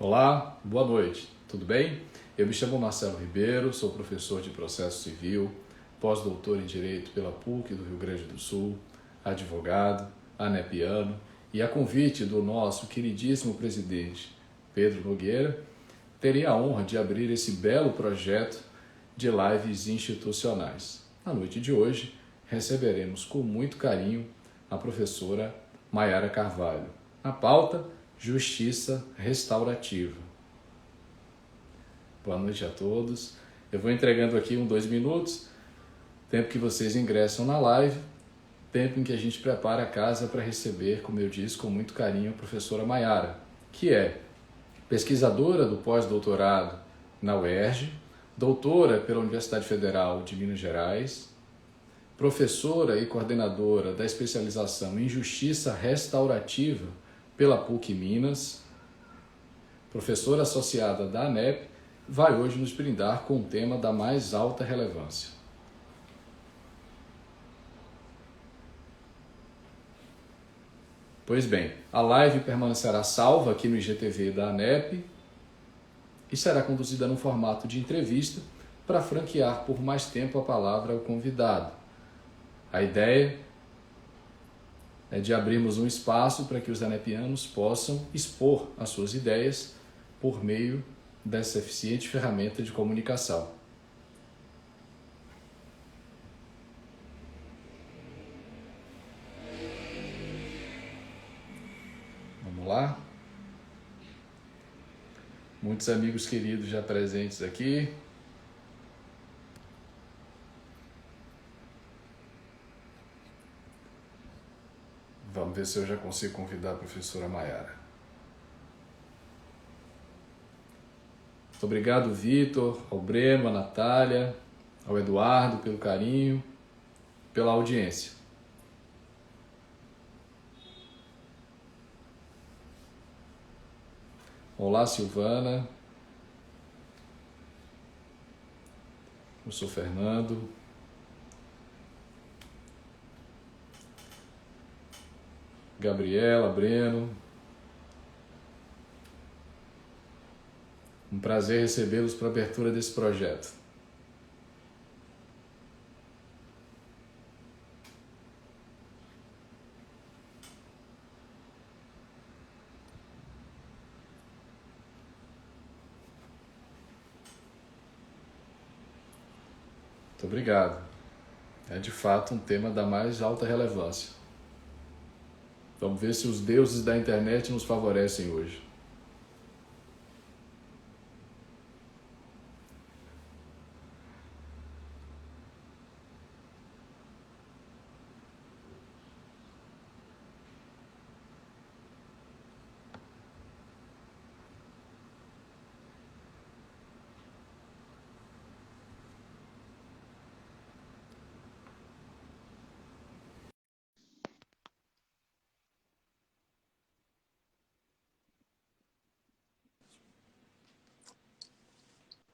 Olá, boa noite, tudo bem? Eu me chamo Marcelo Ribeiro, sou professor de Processo Civil, pós-doutor em Direito pela PUC do Rio Grande do Sul, advogado, anepiano e a convite do nosso queridíssimo presidente Pedro Nogueira, terei a honra de abrir esse belo projeto de lives institucionais. Na noite de hoje, receberemos com muito carinho a professora Maiara Carvalho. Na pauta, Justiça Restaurativa. Boa noite a todos. Eu vou entregando aqui 2 minutos, tempo que vocês ingressam na live, tempo em que a gente prepara a casa para receber, como eu disse, com muito carinho, a professora Maiara, que é pesquisadora do pós-doutorado na UERJ, doutora pela Universidade Federal de Minas Gerais, professora e coordenadora da especialização em Justiça Restaurativa pela PUC Minas, professora associada da ANEP, vai hoje nos brindar com um tema da mais alta relevância. Pois bem, a live permanecerá salva aqui no IGTV da ANEP e será conduzida num formato de entrevista para franquear por mais tempo a palavra ao convidado. A ideia é de abrirmos um espaço para que os anepianos possam expor as suas ideias por meio dessa eficiente ferramenta de comunicação. Vamos lá? Muitos amigos queridos já presentes aqui. Vamos ver se eu já consigo convidar a professora Maiara. Muito obrigado, Vitor, ao Breno, à Natália, ao Eduardo pelo carinho, pela audiência. Olá, Silvana. Eu sou Fernando. Gabriela, Breno. Um prazer recebê-los para a abertura desse projeto. Muito obrigado. É de fato um tema da mais alta relevância. Vamos ver se os deuses da internet nos favorecem hoje.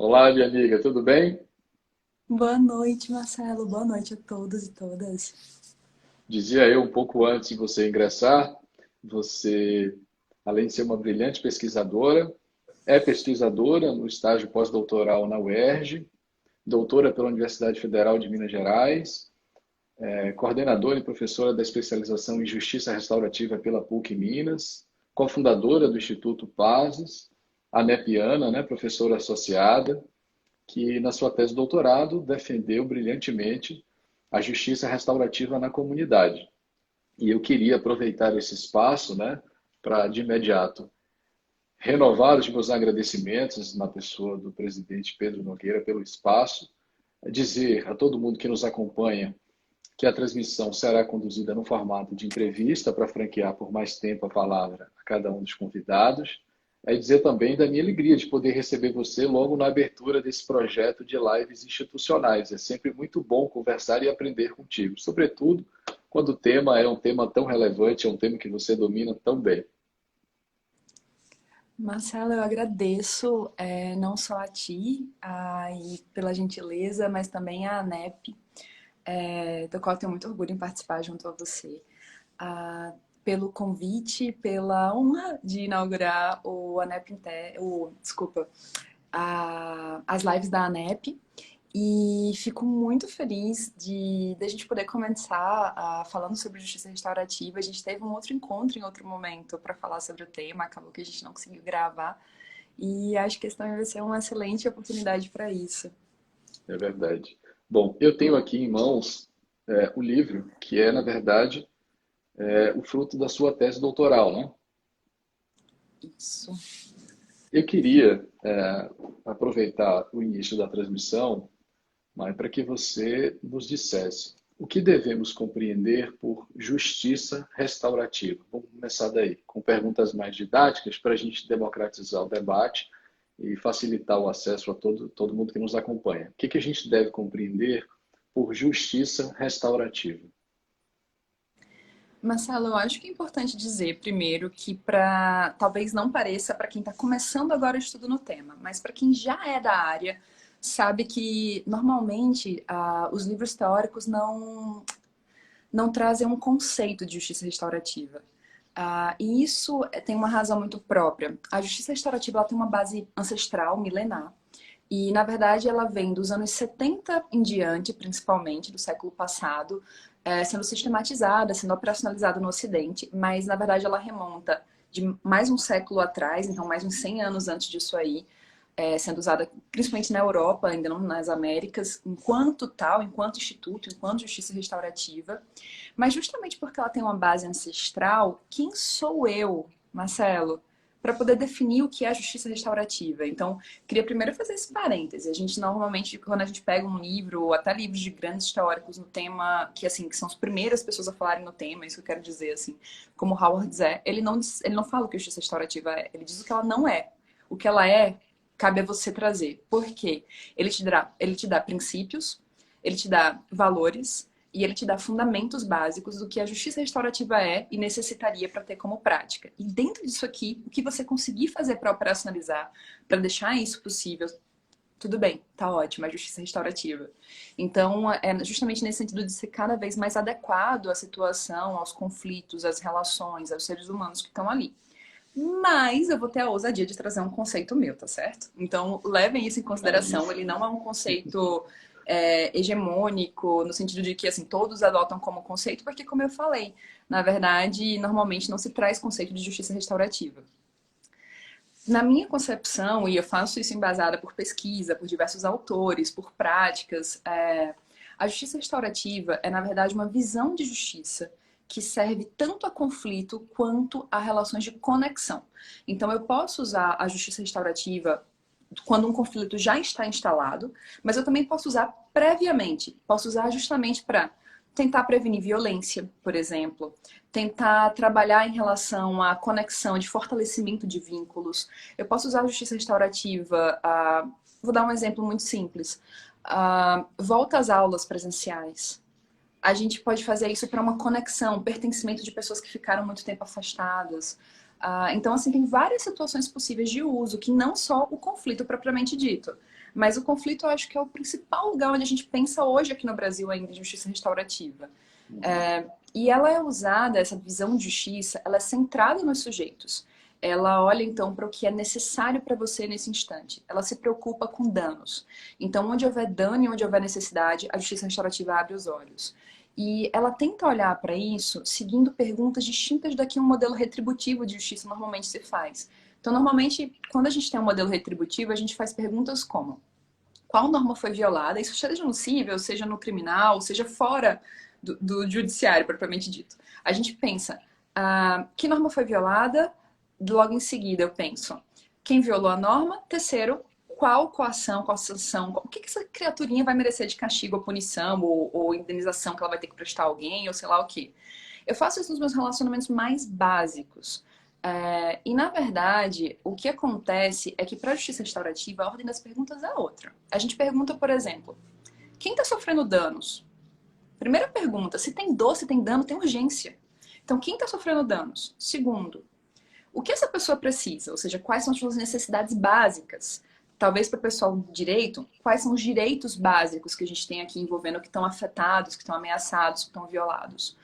Olá, minha amiga, tudo bem? Boa noite, Marcelo. Boa noite a todos e todas. Dizia eu um pouco antes de você ingressar, você, além de ser uma brilhante pesquisadora, é pesquisadora no estágio pós-doutoral na UERJ, doutora pela Universidade Federal de Minas Gerais, coordenadora e professora da especialização em Justiça Restaurativa pela PUC Minas, cofundadora do Instituto Pazes, anepiana, né, professora associada, que na sua tese de doutorado defendeu brilhantemente a justiça restaurativa na comunidade. E eu queria aproveitar esse espaço, né, para de imediato renovar os meus agradecimentos na pessoa do presidente Pedro Nogueira pelo espaço, dizer a todo mundo que nos acompanha que a transmissão será conduzida no formato de entrevista para franquear por mais tempo a palavra a cada um dos convidados. É dizer também da minha alegria de poder receber você logo na abertura desse projeto de lives institucionais. É sempre muito bom conversar e aprender contigo, sobretudo quando o tema é um tema tão relevante, é um tema que você domina tão bem. Marcelo, eu agradeço não só a ti pela gentileza, mas também a ANEP, do qual eu tenho muito orgulho em participar junto a você, pelo convite, pela honra de inaugurar o desculpa, as lives da ANEP. E fico muito feliz de a gente poder começar falando sobre justiça restaurativa. A gente teve um outro encontro em outro momento para falar sobre o tema, acabou que a gente não conseguiu gravar. E acho que esse também vai ser uma excelente oportunidade para isso. É verdade. Bom, eu tenho aqui em mãos o livro, que é, na verdade, o fruto da sua tese doutoral, né? Isso. Eu queria aproveitar o início da transmissão, mas para que você nos dissesse o que devemos compreender por justiça restaurativa. Vamos começar daí, com perguntas mais didáticas para a gente democratizar o debate e facilitar o acesso a todo mundo que nos acompanha. O que a gente deve compreender por justiça restaurativa? Marcelo, eu acho que é importante dizer primeiro que talvez não pareça para quem está começando agora o estudo no tema, mas para quem já é da área, sabe que normalmente os livros teóricos não trazem um conceito de justiça restaurativa. E isso tem uma razão muito própria. A justiça restaurativa ela tem uma base ancestral, milenar, e, na verdade, ela vem dos anos 70 em diante, principalmente, do século passado, sendo sistematizada, sendo operacionalizada no Ocidente, mas, na verdade, ela remonta de mais um século atrás, então mais uns 100 anos antes disso aí, sendo usada principalmente na Europa, ainda não nas Américas, enquanto tal, enquanto instituto, enquanto justiça restaurativa. Mas justamente porque ela tem uma base ancestral, quem sou eu, Marcelo, para poder definir o que é a justiça restaurativa? Então, queria primeiro fazer esse parêntese. A gente normalmente, quando a gente pega um livro, ou até livros de grandes históricos no tema, que assim, que são as primeiras pessoas a falarem no tema, isso que eu quero dizer, assim, como Howard Zé, ele não fala o que a justiça restaurativa é, ele diz o que ela não é. O que ela é, cabe a você trazer. Por quê? Ele te dá princípios, ele te dá valores, e ele te dá fundamentos básicos do que a justiça restaurativa é e necessitaria para ter como prática. E dentro disso aqui, o que você conseguir fazer para operacionalizar, para deixar isso possível, tudo bem, tá ótimo, é justiça restaurativa. Então, é justamente nesse sentido de ser cada vez mais adequado à situação, aos conflitos, às relações, aos seres humanos que estão ali. Mas eu vou ter a ousadia de trazer um conceito meu, tá certo? Então, levem isso em consideração. Ele não é um conceito hegemônico, no sentido de que assim, todos adotam como conceito, porque, como eu falei, na verdade, normalmente não se traz conceito de justiça restaurativa. Na minha concepção, e eu faço isso embasada por pesquisa, por diversos autores, por práticas, a justiça restaurativa é, na verdade, uma visão de justiça que serve tanto a conflito quanto a relações de conexão. Então, eu posso usar a justiça restaurativa quando um conflito já está instalado, mas eu também posso usar previamente. Posso usar justamente para tentar prevenir violência, por exemplo, tentar trabalhar em relação à conexão, de fortalecimento de vínculos. Eu posso usar a justiça restaurativa, vou dar um exemplo muito simples, volta às aulas presenciais. A gente pode fazer isso para uma conexão, pertencimento de pessoas que ficaram muito tempo afastadas. Então, assim, tem várias situações possíveis de uso, que não só o conflito propriamente dito. Mas o conflito, eu acho que é o principal lugar onde a gente pensa hoje aqui no Brasil ainda em justiça restaurativa. E ela é usada, essa visão de justiça, ela é centrada nos sujeitos. Ela olha, então, para o que é necessário para você nesse instante. Ela se preocupa com danos. Então, onde houver dano e onde houver necessidade, a justiça restaurativa abre os olhos. E ela tenta olhar para isso seguindo perguntas distintas da que um modelo retributivo de justiça normalmente se faz. Então, normalmente, quando a gente tem um modelo retributivo, a gente faz perguntas como: qual norma foi violada? Isso seja no civil, seja no criminal, seja fora do judiciário, propriamente dito. A gente pensa, que norma foi violada? Logo em seguida, eu penso, quem violou a norma? Terceiro, qual coação, qual sanção, o que essa criaturinha vai merecer de castigo ou punição ou indenização que ela vai ter que prestar a alguém, ou sei lá o quê. Eu faço isso nos meus relacionamentos mais básicos. E, na verdade, o que acontece é que, para a justiça restaurativa, a ordem das perguntas é outra. A gente pergunta, por exemplo, quem está sofrendo danos? Primeira pergunta, se tem dor, se tem dano, tem urgência. Então, quem está sofrendo danos? Segundo, o que essa pessoa precisa? Ou seja, quais são as suas necessidades básicas? Talvez para o pessoal do direito, quais são os direitos básicos que a gente tem aqui envolvendo que estão afetados, que estão ameaçados, que estão violados?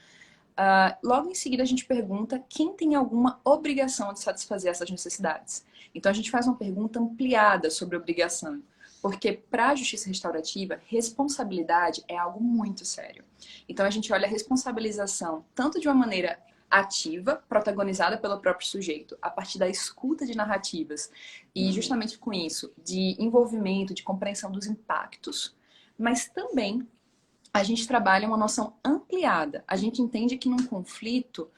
Logo em seguida, a gente pergunta quem tem alguma obrigação de satisfazer essas necessidades. Então, a gente faz uma pergunta ampliada sobre obrigação. Porque para a justiça restaurativa, responsabilidade é algo muito sério. Então, a gente olha a responsabilização tanto de uma maneira ativa, protagonizada pelo próprio sujeito, a partir da escuta de narrativas, e justamente com isso, de envolvimento, de compreensão dos impactos, mas também a gente trabalha uma noção ampliada. A gente entende que num conflito,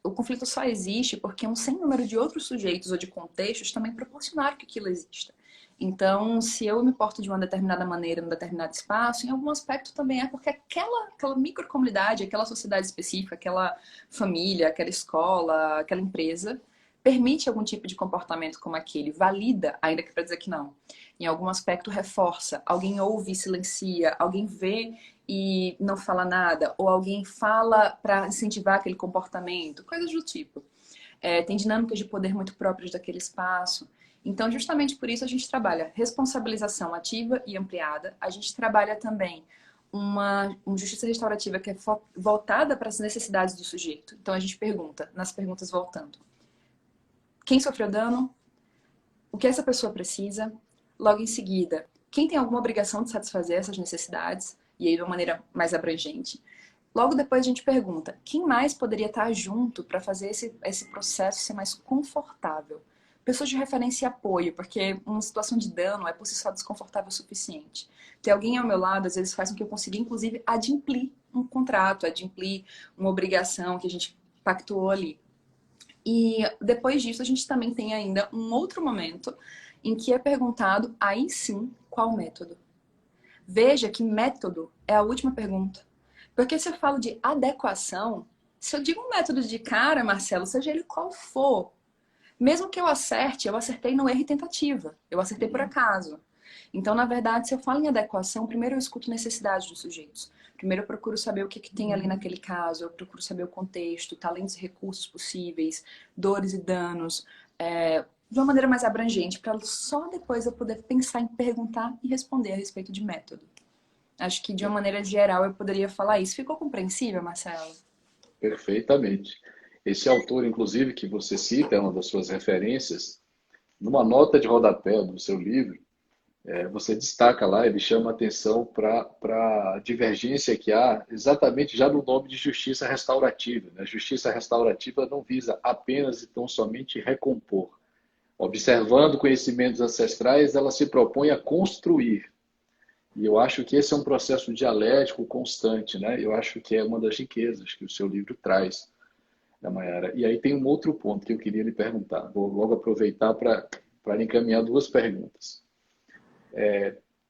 o conflito só existe porque um sem número de outros sujeitos ou de contextos também proporcionaram que aquilo exista. Então, se eu me porto de uma determinada maneira, num determinado espaço, em algum aspecto também é porque aquela microcomunidade, aquela sociedade específica, aquela família, aquela escola, aquela empresa, permite algum tipo de comportamento como aquele, valida, ainda que para dizer que não. Em algum aspecto reforça, alguém ouve e silencia, alguém vê e não fala nada, ou alguém fala para incentivar aquele comportamento, coisas do tipo. Tem dinâmicas de poder muito próprias daquele espaço. Então, justamente por isso, a gente trabalha responsabilização ativa e ampliada. A gente trabalha também uma justiça restaurativa que é voltada para as necessidades do sujeito. Então, a gente pergunta, nas perguntas voltando, quem sofreu dano? O que essa pessoa precisa? Logo em seguida, quem tem alguma obrigação de satisfazer essas necessidades? E aí, de uma maneira mais abrangente. Logo depois, a gente pergunta, quem mais poderia estar junto para fazer esse processo ser mais confortável? Pessoas de referência e apoio, porque uma situação de dano é por si só desconfortável o suficiente. Ter alguém ao meu lado, às vezes, faz com que eu consiga, inclusive, adimplir um contrato, adimplir uma obrigação que a gente pactuou ali. E depois disso, a gente também tem ainda um outro momento em que é perguntado, aí sim, qual método. Veja que método é a última pergunta. Porque se eu falo de adequação, se eu digo um método de cara, Marcelo, seja ele qual for, mesmo que eu acerte, eu acertei no erro e tentativa. Eu acertei por acaso. Então, na verdade, se eu falo em adequação, primeiro eu escuto necessidades dos sujeitos. Primeiro eu procuro saber o que tem ali naquele caso, eu procuro saber o contexto, talentos e recursos possíveis, dores e danos, de uma maneira mais abrangente, para só depois eu poder pensar em perguntar e responder a respeito de método. Acho que de uma maneira geral eu poderia falar isso. Ficou compreensível, Marcelo? Perfeitamente. Esse autor, inclusive, que você cita, é uma das suas referências, numa nota de rodapé do seu livro, você destaca lá, ele chama atenção para a divergência que há exatamente já no nome de justiça restaurativa. Né? A justiça restaurativa não visa apenas e tão somente recompor. Observando conhecimentos ancestrais, ela se propõe a construir. E eu acho que esse é um processo dialético constante, né? Eu acho que é uma das riquezas que o seu livro traz, né, Mayara? E aí tem um outro ponto que eu queria lhe perguntar. Vou logo aproveitar para encaminhar duas perguntas.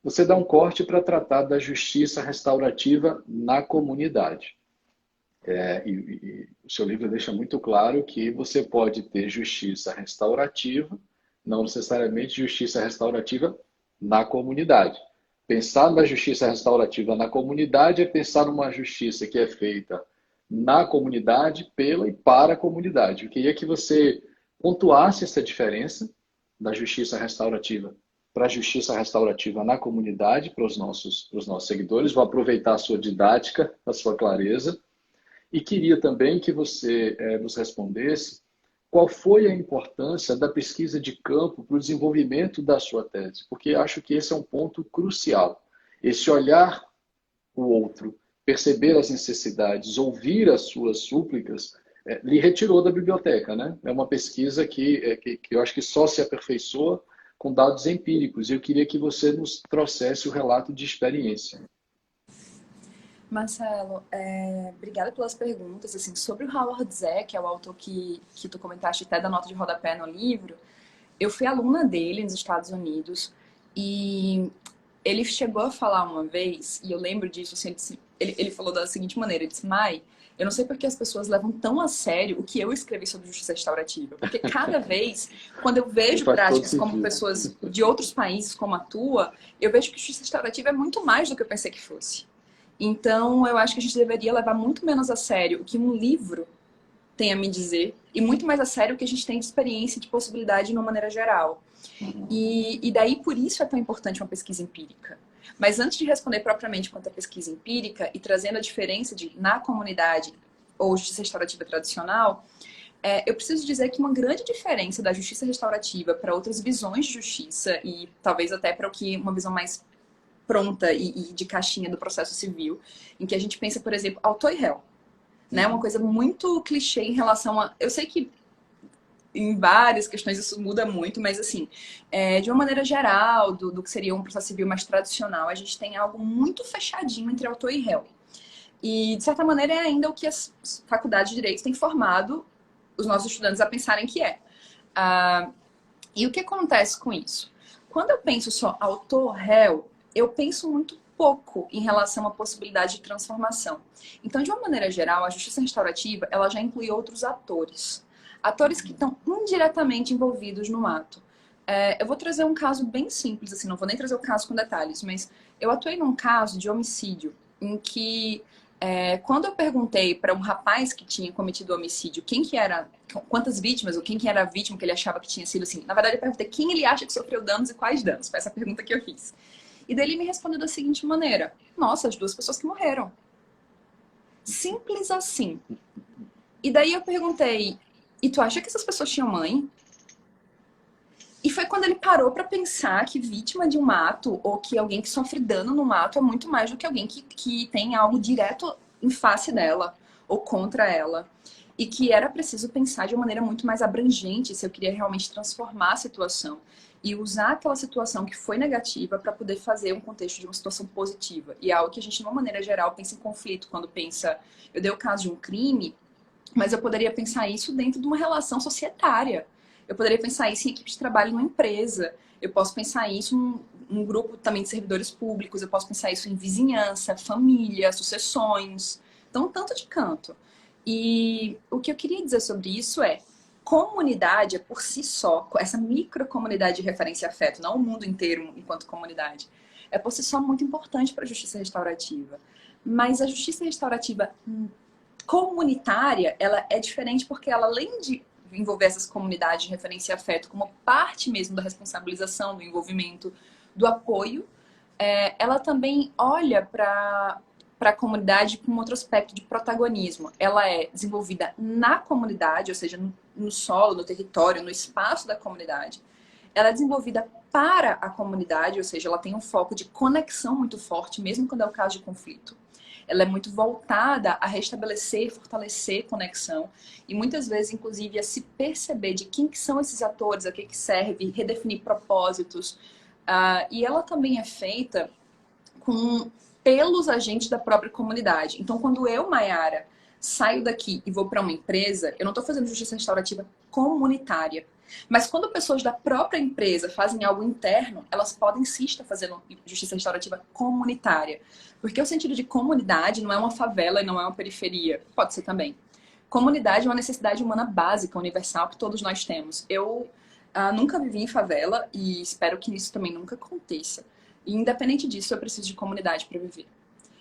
Você dá um corte para tratar da justiça restaurativa na comunidade. E o seu livro deixa muito claro que você pode ter justiça restaurativa, não necessariamente justiça restaurativa na comunidade. Pensar na justiça restaurativa na comunidade é pensar numa justiça que é feita na comunidade, pela e para a comunidade. Eu queria que você pontuasse essa diferença da justiça restaurativa para a justiça restaurativa na comunidade, para os nossos seguidores. Vou aproveitar a sua didática, a sua clareza. E queria também que você nos respondesse qual foi a importância da pesquisa de campo para o desenvolvimento da sua tese, porque acho que esse é um ponto crucial. Esse olhar o outro, perceber as necessidades, ouvir as suas súplicas, lhe retirou da biblioteca, né? É uma pesquisa que eu acho que só se aperfeiçoa com dados empíricos. Eu queria que você nos trouxesse o relato de experiência. Marcelo, obrigada pelas perguntas. Assim, sobre o Howard Zec, que é o autor que tu comentaste até da nota de rodapé no livro, eu fui aluna dele nos Estados Unidos e ele chegou a falar uma vez, e eu lembro disso, assim, ele falou da seguinte maneira, ele disse, Mai, eu não sei porque as pessoas levam tão a sério o que eu escrevi sobre justiça restaurativa, porque cada vez, quando eu vejo práticas como pessoas de outros países como a tua, eu vejo que justiça restaurativa é muito mais do que eu pensei que fosse. Então, eu acho que a gente deveria levar muito menos a sério o que um livro tem a me dizer e muito mais a sério o que a gente tem de experiência e de possibilidade de uma maneira geral. E daí, por isso é tão importante uma pesquisa empírica. Mas antes de responder propriamente quanto à pesquisa empírica e trazendo a diferença de na comunidade ou justiça restaurativa tradicional, eu preciso dizer que uma grande diferença da justiça restaurativa para outras visões de justiça e talvez até para o que uma visão mais pronta e de caixinha do processo civil, em que a gente pensa, por exemplo, autor e réu, né? Uma coisa muito clichê em relação a... Eu sei que em várias questões isso muda muito, mas assim, de uma maneira geral, do que seria um processo civil mais tradicional, a gente tem algo muito fechadinho entre autor e réu. E, de certa maneira, é ainda o que as faculdades de direito têm formado os nossos estudantes a pensarem que é. E o que acontece com isso? Quando eu penso só autor-réu, eu penso muito pouco em relação à possibilidade de transformação. Então, de uma maneira geral, a justiça restaurativa ela já inclui outros atores. Atores que estão indiretamente envolvidos no ato. Eu vou trazer um caso bem simples, assim, não vou nem trazer o caso com detalhes, mas eu atuei num caso de homicídio em que quando eu perguntei para um rapaz que tinha cometido o homicídio quem que era, quantas vítimas, ou quem que era a vítima que ele achava que tinha sido assim, na verdade eu perguntei quem ele acha que sofreu danos e quais danos, foi essa pergunta que eu fiz. E daí ele me respondeu da seguinte maneira: nossa, as 2 pessoas que morreram. Simples assim. E daí eu perguntei, e tu acha que essas pessoas tinham mãe? E foi quando ele parou para pensar que vítima de um ato ou que alguém que sofre dano no ato é muito mais do que alguém que tem algo direto em face dela ou contra ela. E que era preciso pensar de uma maneira muito mais abrangente se eu queria realmente transformar a situação e usar aquela situação que foi negativa para poder fazer um contexto de uma situação positiva. E é algo que a gente, de uma maneira geral, pensa em conflito quando pensa, eu dei o caso de um crime, mas eu poderia pensar isso dentro de uma relação societária. Eu poderia pensar isso em equipe de trabalho numa empresa. Eu posso pensar isso em um grupo também de servidores públicos. Eu posso pensar isso em vizinhança, família, sucessões. Então, tanto de canto. E o que eu queria dizer sobre isso é comunidade é por si só, essa microcomunidade de referência e afeto, não o mundo inteiro enquanto comunidade, é por si só muito importante para a justiça restaurativa. Mas a justiça restaurativa comunitária, ela é diferente porque ela, além de envolver essas comunidades de referência e afeto como parte mesmo da responsabilização, do envolvimento, do apoio, ela também olha para a comunidade com outro aspecto de protagonismo. Ela é desenvolvida na comunidade, ou seja, no solo, no território, no espaço da comunidade. Ela é desenvolvida para a comunidade, ou seja, ela tem um foco de conexão muito forte, mesmo quando é o caso de conflito. Ela é muito voltada a restabelecer, fortalecer conexão e muitas vezes, inclusive, a se perceber de quem que são esses atores, a que serve, redefinir propósitos. E ela também é feita pelos agentes da própria comunidade. Então, quando eu, Maiara, saio daqui e vou para uma empresa, eu não estou fazendo justiça restaurativa comunitária. Mas quando pessoas da própria empresa fazem algo interno, elas podem sim estar fazendo justiça restaurativa comunitária. Porque o sentido de comunidade não é uma favela e não é uma periferia. Pode ser também. Comunidade é uma necessidade humana básica, universal, que todos nós temos. Eu nunca vivi em favela e espero que isso também nunca aconteça. E independente disso, eu preciso de comunidade para viver.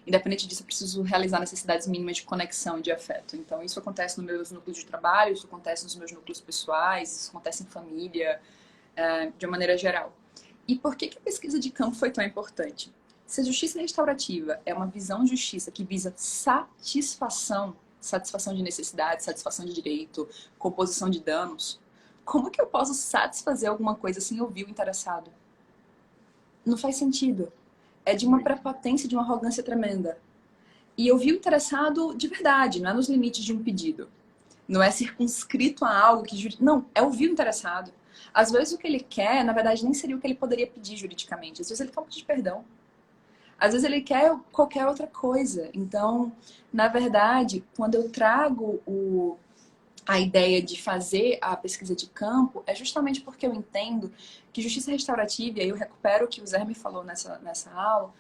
Independente disso, eu preciso realizar necessidades mínimas de conexão e de afeto. Então, isso acontece nos meus núcleos de trabalho, isso acontece nos meus núcleos pessoais, isso acontece em família, de uma maneira geral. E por que a pesquisa de campo foi tão importante? Se a justiça restaurativa é uma visão de justiça que visa satisfação de necessidade, satisfação de direito, composição de danos, como que eu posso satisfazer alguma coisa sem ouvir o interessado? Não faz sentido. É de uma prepotência, de uma arrogância tremenda. E eu vi o interessado de verdade, não é nos limites de um pedido. Não é circunscrito a algo que... Não, é ouvir o interessado. Às vezes o que ele quer, na verdade, nem seria o que ele poderia pedir juridicamente. Às vezes ele quer um pedido de perdão. Às vezes ele quer qualquer outra coisa. Então, na verdade, quando eu trago a ideia de fazer a pesquisa de campo, é justamente porque eu entendo que justiça restaurativa, e aí eu recupero o que o Zé me falou nessa aula,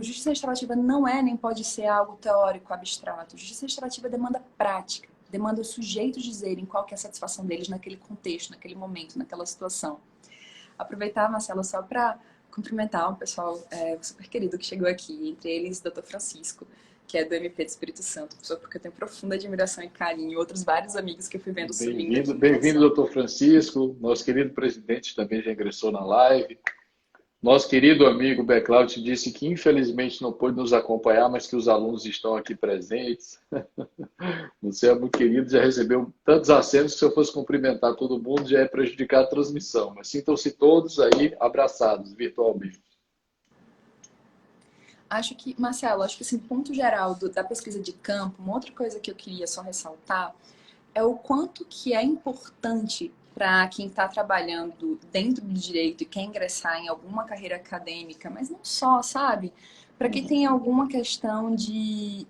justiça restaurativa não é nem pode ser algo teórico, abstrato. Justiça restaurativa demanda prática, demanda os sujeitos dizerem qual que é a satisfação deles naquele contexto, naquele momento, naquela situação. Aproveitar, Marcelo, só para cumprimentar um pessoal super querido que chegou aqui, entre eles o Dr. Francisco, que é do MP do Espírito Santo, pessoa porque eu tenho profunda admiração e carinho, outros vários amigos que eu fui vendo subindo aqui. Bem-vindo, doutor Francisco, nosso querido presidente também já ingressou na live. Nosso querido amigo Beclaut disse que infelizmente não pôde nos acompanhar, mas que os alunos estão aqui presentes. Você é muito querido, já recebeu tantos acenos que se eu fosse cumprimentar todo mundo já ia prejudicar a transmissão. Mas sintam-se todos aí abraçados virtualmente. Acho que, Marcelo, acho que assim, ponto geral da pesquisa de campo, uma outra coisa que eu queria só ressaltar é o quanto que é importante para quem está trabalhando dentro do direito e quer ingressar em alguma carreira acadêmica, mas não só, sabe? Para quem tem alguma questão de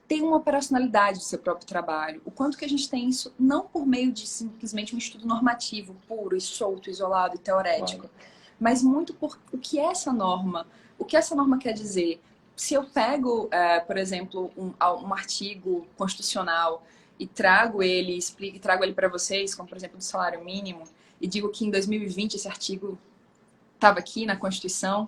ter uma operacionalidade do seu próprio trabalho. O quanto que a gente tem isso, não por meio de simplesmente um estudo normativo puro e solto, isolado e teorético, Claro. mas muito por o que é essa norma. O que essa norma quer dizer? Se eu pego, por exemplo, um artigo constitucional e trago ele, explico, trago ele para vocês, como por exemplo do salário mínimo, e digo que em 2020 esse artigo estava aqui na Constituição,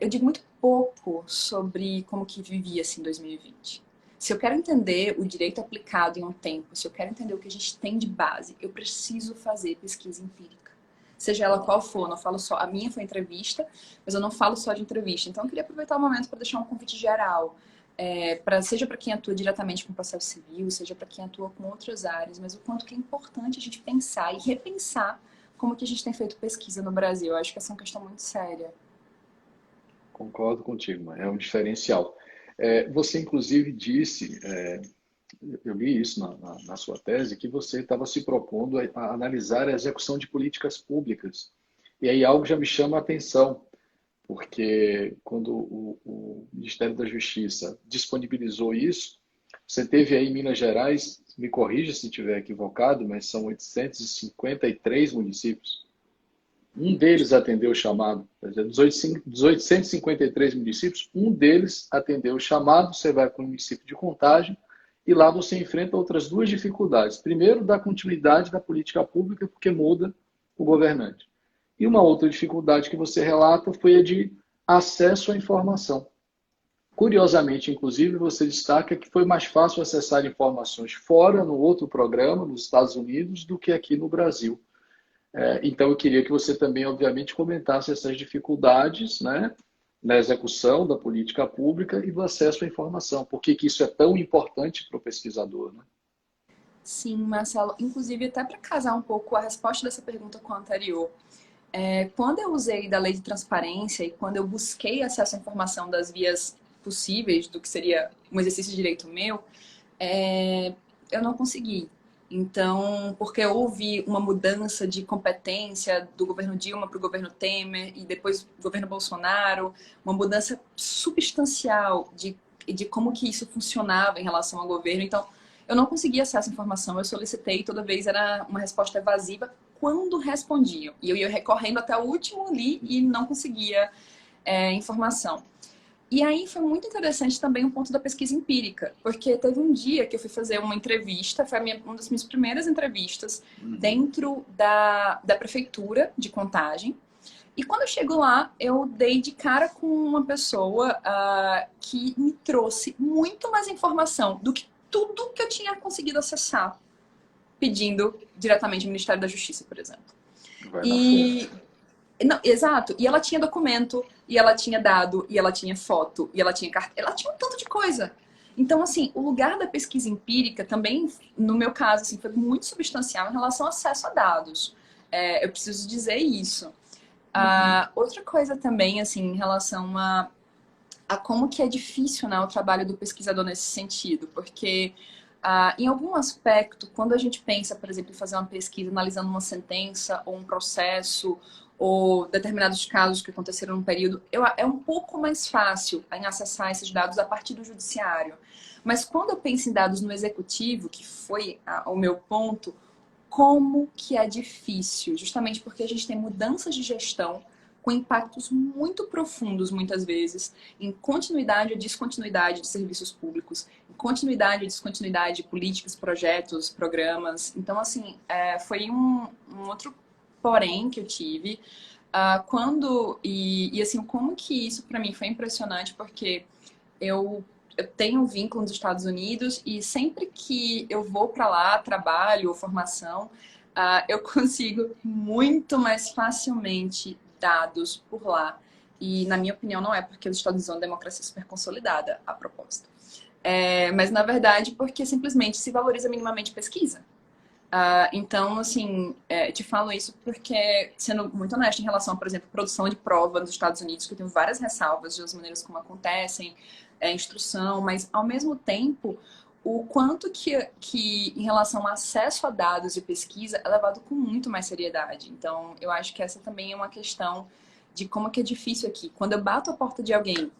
eu digo muito pouco sobre como que vivia-se em 2020. Se eu quero entender o direito aplicado em um tempo, se eu quero entender o que a gente tem de base, eu preciso fazer pesquisa empírica. Seja ela qual for, eu não falo só. A minha foi entrevista, mas eu não falo só de entrevista. Então eu queria aproveitar o momento para deixar um convite geral. Seja para quem atua diretamente com processo civil, seja para quem atua com outras áreas, mas o quanto que é importante a gente pensar e repensar como que a gente tem feito pesquisa no Brasil. Eu acho que essa é uma questão muito séria. Concordo contigo, é um diferencial. Você, inclusive, disse, eu li isso na sua tese, que você estava se propondo a analisar a execução de políticas públicas. E aí algo já me chama a atenção, porque quando o Ministério da Justiça disponibilizou isso, você teve aí em Minas Gerais, me corrija se estiver equivocado, mas são 853 municípios. Um deles atendeu o chamado. Quer dizer, dos 853 municípios, um deles atendeu o chamado. Você vai para o município de Contagem e lá você enfrenta outras duas dificuldades. Primeiro, da continuidade da política pública, porque muda o governante. E uma outra dificuldade que você relata foi a de acesso à informação. Curiosamente, inclusive, você destaca que foi mais fácil acessar informações fora, no outro programa, nos Estados Unidos, do que aqui no Brasil. Então, eu queria que você também, obviamente, comentasse essas dificuldades, né, na execução da política pública e do acesso à informação. Por que que isso é tão importante para o pesquisador, né? Sim, Marcelo. Inclusive, até para casar um pouco a resposta dessa pergunta com a anterior. Quando eu usei da lei de transparência e quando eu busquei acesso à informação das vias possíveis do que seria um exercício de direito meu, eu não consegui. Então, porque houve uma mudança de competência do governo Dilma para o governo Temer e depois do governo Bolsonaro, uma mudança substancial de como que isso funcionava em relação ao governo. Então, eu não conseguia acesso à informação, eu solicitei, toda vez era uma resposta evasiva quando respondiam. E eu ia recorrendo até o último ali e não conseguia informação. E aí foi muito interessante também um ponto da pesquisa empírica, porque teve um dia que eu fui fazer uma entrevista, foi uma das minhas primeiras entrevistas dentro da prefeitura de Contagem. E quando eu chego lá, eu dei de cara com uma pessoa que me trouxe muito mais informação do que tudo que eu tinha conseguido acessar, pedindo diretamente ao Ministério da Justiça, por exemplo. Vai na E fonte. não, exato. E ela tinha documento, e ela tinha dado, e ela tinha foto, e ela tinha carteira, ela tinha um tanto de coisa. Então, assim, o lugar da pesquisa empírica também, no meu caso, assim, foi muito substancial em relação ao acesso a dados. Eu preciso dizer isso. Outra coisa também, assim, em relação a como que é difícil, né, o trabalho do pesquisador nesse sentido, porque em algum aspecto, quando a gente pensa, por exemplo, em fazer uma pesquisa analisando uma sentença ou um processo ou determinados casos que aconteceram num período, é um pouco mais fácil em acessar esses dados a partir do judiciário. Mas quando eu penso em dados no executivo, que foi o meu ponto, como que é difícil, justamente porque a gente tem mudanças de gestão com impactos muito profundos, muitas vezes, em continuidade ou descontinuidade de serviços públicos, em continuidade ou descontinuidade de políticas, projetos, programas. Então, assim, foi um outro porém que eu tive. Assim, como que isso para mim foi impressionante, porque eu tenho um vínculo nos Estados Unidos e sempre que eu vou para lá, trabalho ou formação, eu consigo muito mais facilmente dados por lá. E, na minha opinião, não é porque os Estados Unidos são uma democracia super consolidada, a propósito. Mas, na verdade, porque simplesmente se valoriza minimamente pesquisa. Então, assim, te falo isso porque, sendo muito honesta em relação a, por exemplo, produção de prova nos Estados Unidos, que eu tenho várias ressalvas das maneiras como acontecem, instrução, mas, ao mesmo tempo, o quanto que, em relação ao acesso a dados de pesquisa, é levado com muito mais seriedade. Então, eu acho que essa também é uma questão de como que é difícil aqui. Quando eu bato a porta de alguém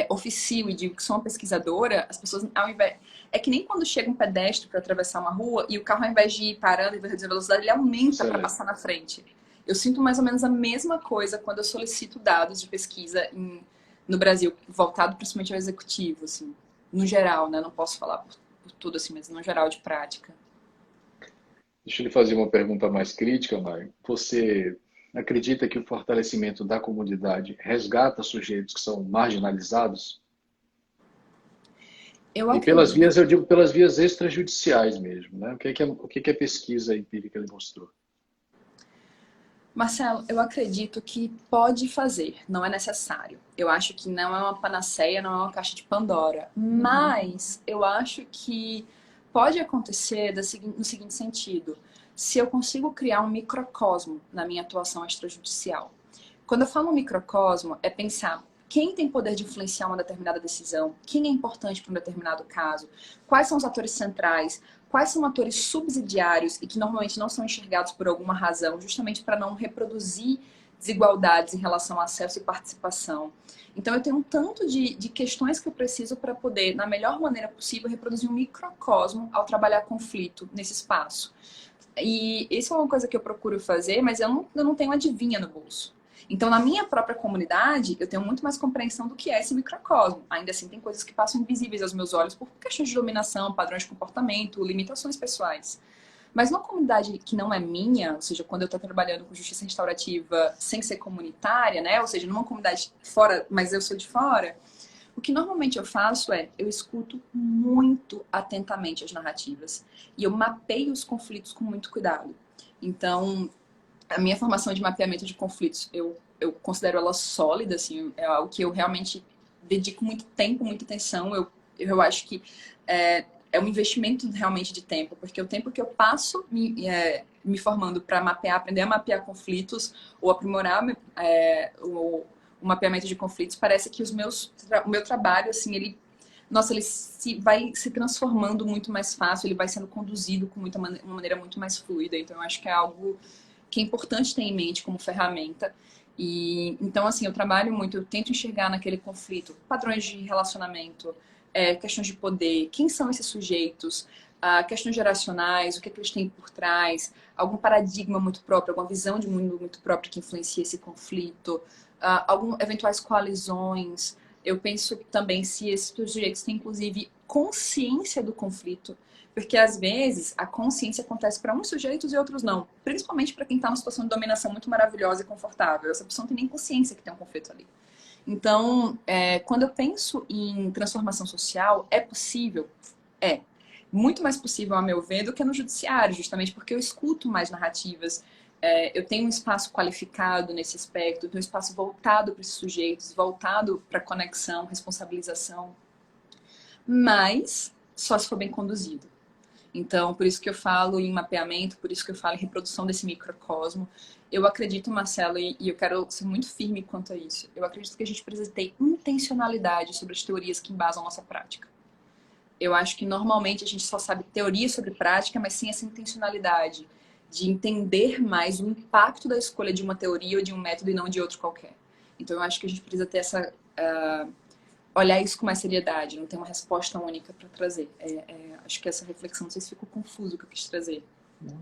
oficio e digo que sou uma pesquisadora, as pessoas, ao invés... É que nem quando chega um pedestre para atravessar uma rua e o carro, ao invés de ir parando e reduzir a velocidade, ele aumenta para passar na frente. Eu sinto mais ou menos a mesma coisa quando eu solicito dados de pesquisa no Brasil, voltado principalmente ao executivo, assim, no geral, né? Não posso falar por tudo assim, mas no geral de prática. Deixa eu lhe fazer uma pergunta mais crítica, Mário. Você acredita que o fortalecimento da comunidade resgata sujeitos que são marginalizados? Eu E pelas acredito. vias, eu digo pelas vias extrajudiciais mesmo, né? O que a pesquisa empírica lhe mostrou? Marcelo, eu acredito que pode fazer, não é necessário. Eu acho que não é uma panaceia, não é uma caixa de Pandora. Uhum. Mas eu acho que pode acontecer no seguinte sentido: se eu consigo criar um microcosmo na minha atuação extrajudicial. Quando eu falo microcosmo, é pensar quem tem poder de influenciar uma determinada decisão, quem é importante para um determinado caso, quais são os atores centrais, quais são atores subsidiários e que normalmente não são enxergados por alguma razão, justamente para não reproduzir desigualdades em relação a acesso e participação. Então, eu tenho um tanto de questões que eu preciso para poder, na melhor maneira possível, reproduzir um microcosmo ao trabalhar conflito nesse espaço. E isso é uma coisa que eu procuro fazer, mas eu não tenho adivinha no bolso. Então, na minha própria comunidade, eu tenho muito mais compreensão do que é esse microcosmo. Ainda assim, tem coisas que passam invisíveis aos meus olhos por questões de dominação, padrões de comportamento, limitações pessoais. Mas numa comunidade que não é minha, ou seja, quando eu estou trabalhando com justiça restaurativa sem ser comunitária, né? Ou seja, numa comunidade fora, mas eu sou de fora, o que normalmente eu faço é, eu escuto muito atentamente as narrativas e eu mapeio os conflitos com muito cuidado. Então, a minha formação de mapeamento de conflitos, eu considero ela sólida, assim, é algo que eu realmente dedico muito tempo, muita atenção. Eu acho que é um investimento realmente de tempo, porque o tempo que eu passo me formando para mapear, aprender a mapear conflitos ou aprimorar o mapeamento de conflitos, parece que o meu trabalho, assim, ele vai se transformando muito mais fácil, ele vai sendo conduzido com uma maneira muito mais fluida. Então, eu acho que é algo que é importante ter em mente como ferramenta. E então, assim, eu trabalho muito, eu tento enxergar naquele conflito padrões de relacionamento, questões de poder, quem são esses sujeitos, questões geracionais, o que eles têm por trás, algum paradigma muito próprio, alguma visão de mundo muito própria que influencia esse conflito, eventuais coalizões. Eu penso também se esses sujeitos têm, inclusive, consciência do conflito, porque às vezes a consciência acontece para uns sujeitos e outros não. Principalmente para quem está numa situação de dominação muito maravilhosa e confortável. Essa pessoa não tem nem consciência que tem um conflito ali. Então, quando eu penso em transformação social, é possível? É. Muito mais possível, a meu ver, do que no judiciário, justamente porque eu escuto mais narrativas. Eu tenho um espaço qualificado nesse aspecto, eu tenho um espaço voltado para esses sujeitos, voltado para conexão, responsabilização, mas só se for bem conduzido. Então, por isso que eu falo em mapeamento, por isso que eu falo em reprodução desse microcosmo. Eu acredito, Marcelo, e eu quero ser muito firme quanto a isso, eu acredito que a gente precisa ter intencionalidade sobre as teorias que embasam a nossa prática. Eu acho que normalmente a gente só sabe teoria sobre prática, mas sem essa intencionalidade de entender mais o impacto da escolha de uma teoria ou de um método e não de outro qualquer. Então, eu acho que a gente precisa ter olhar isso com mais seriedade, não tem uma resposta única para trazer. Acho que essa reflexão, não sei se ficou confuso o que eu quis trazer.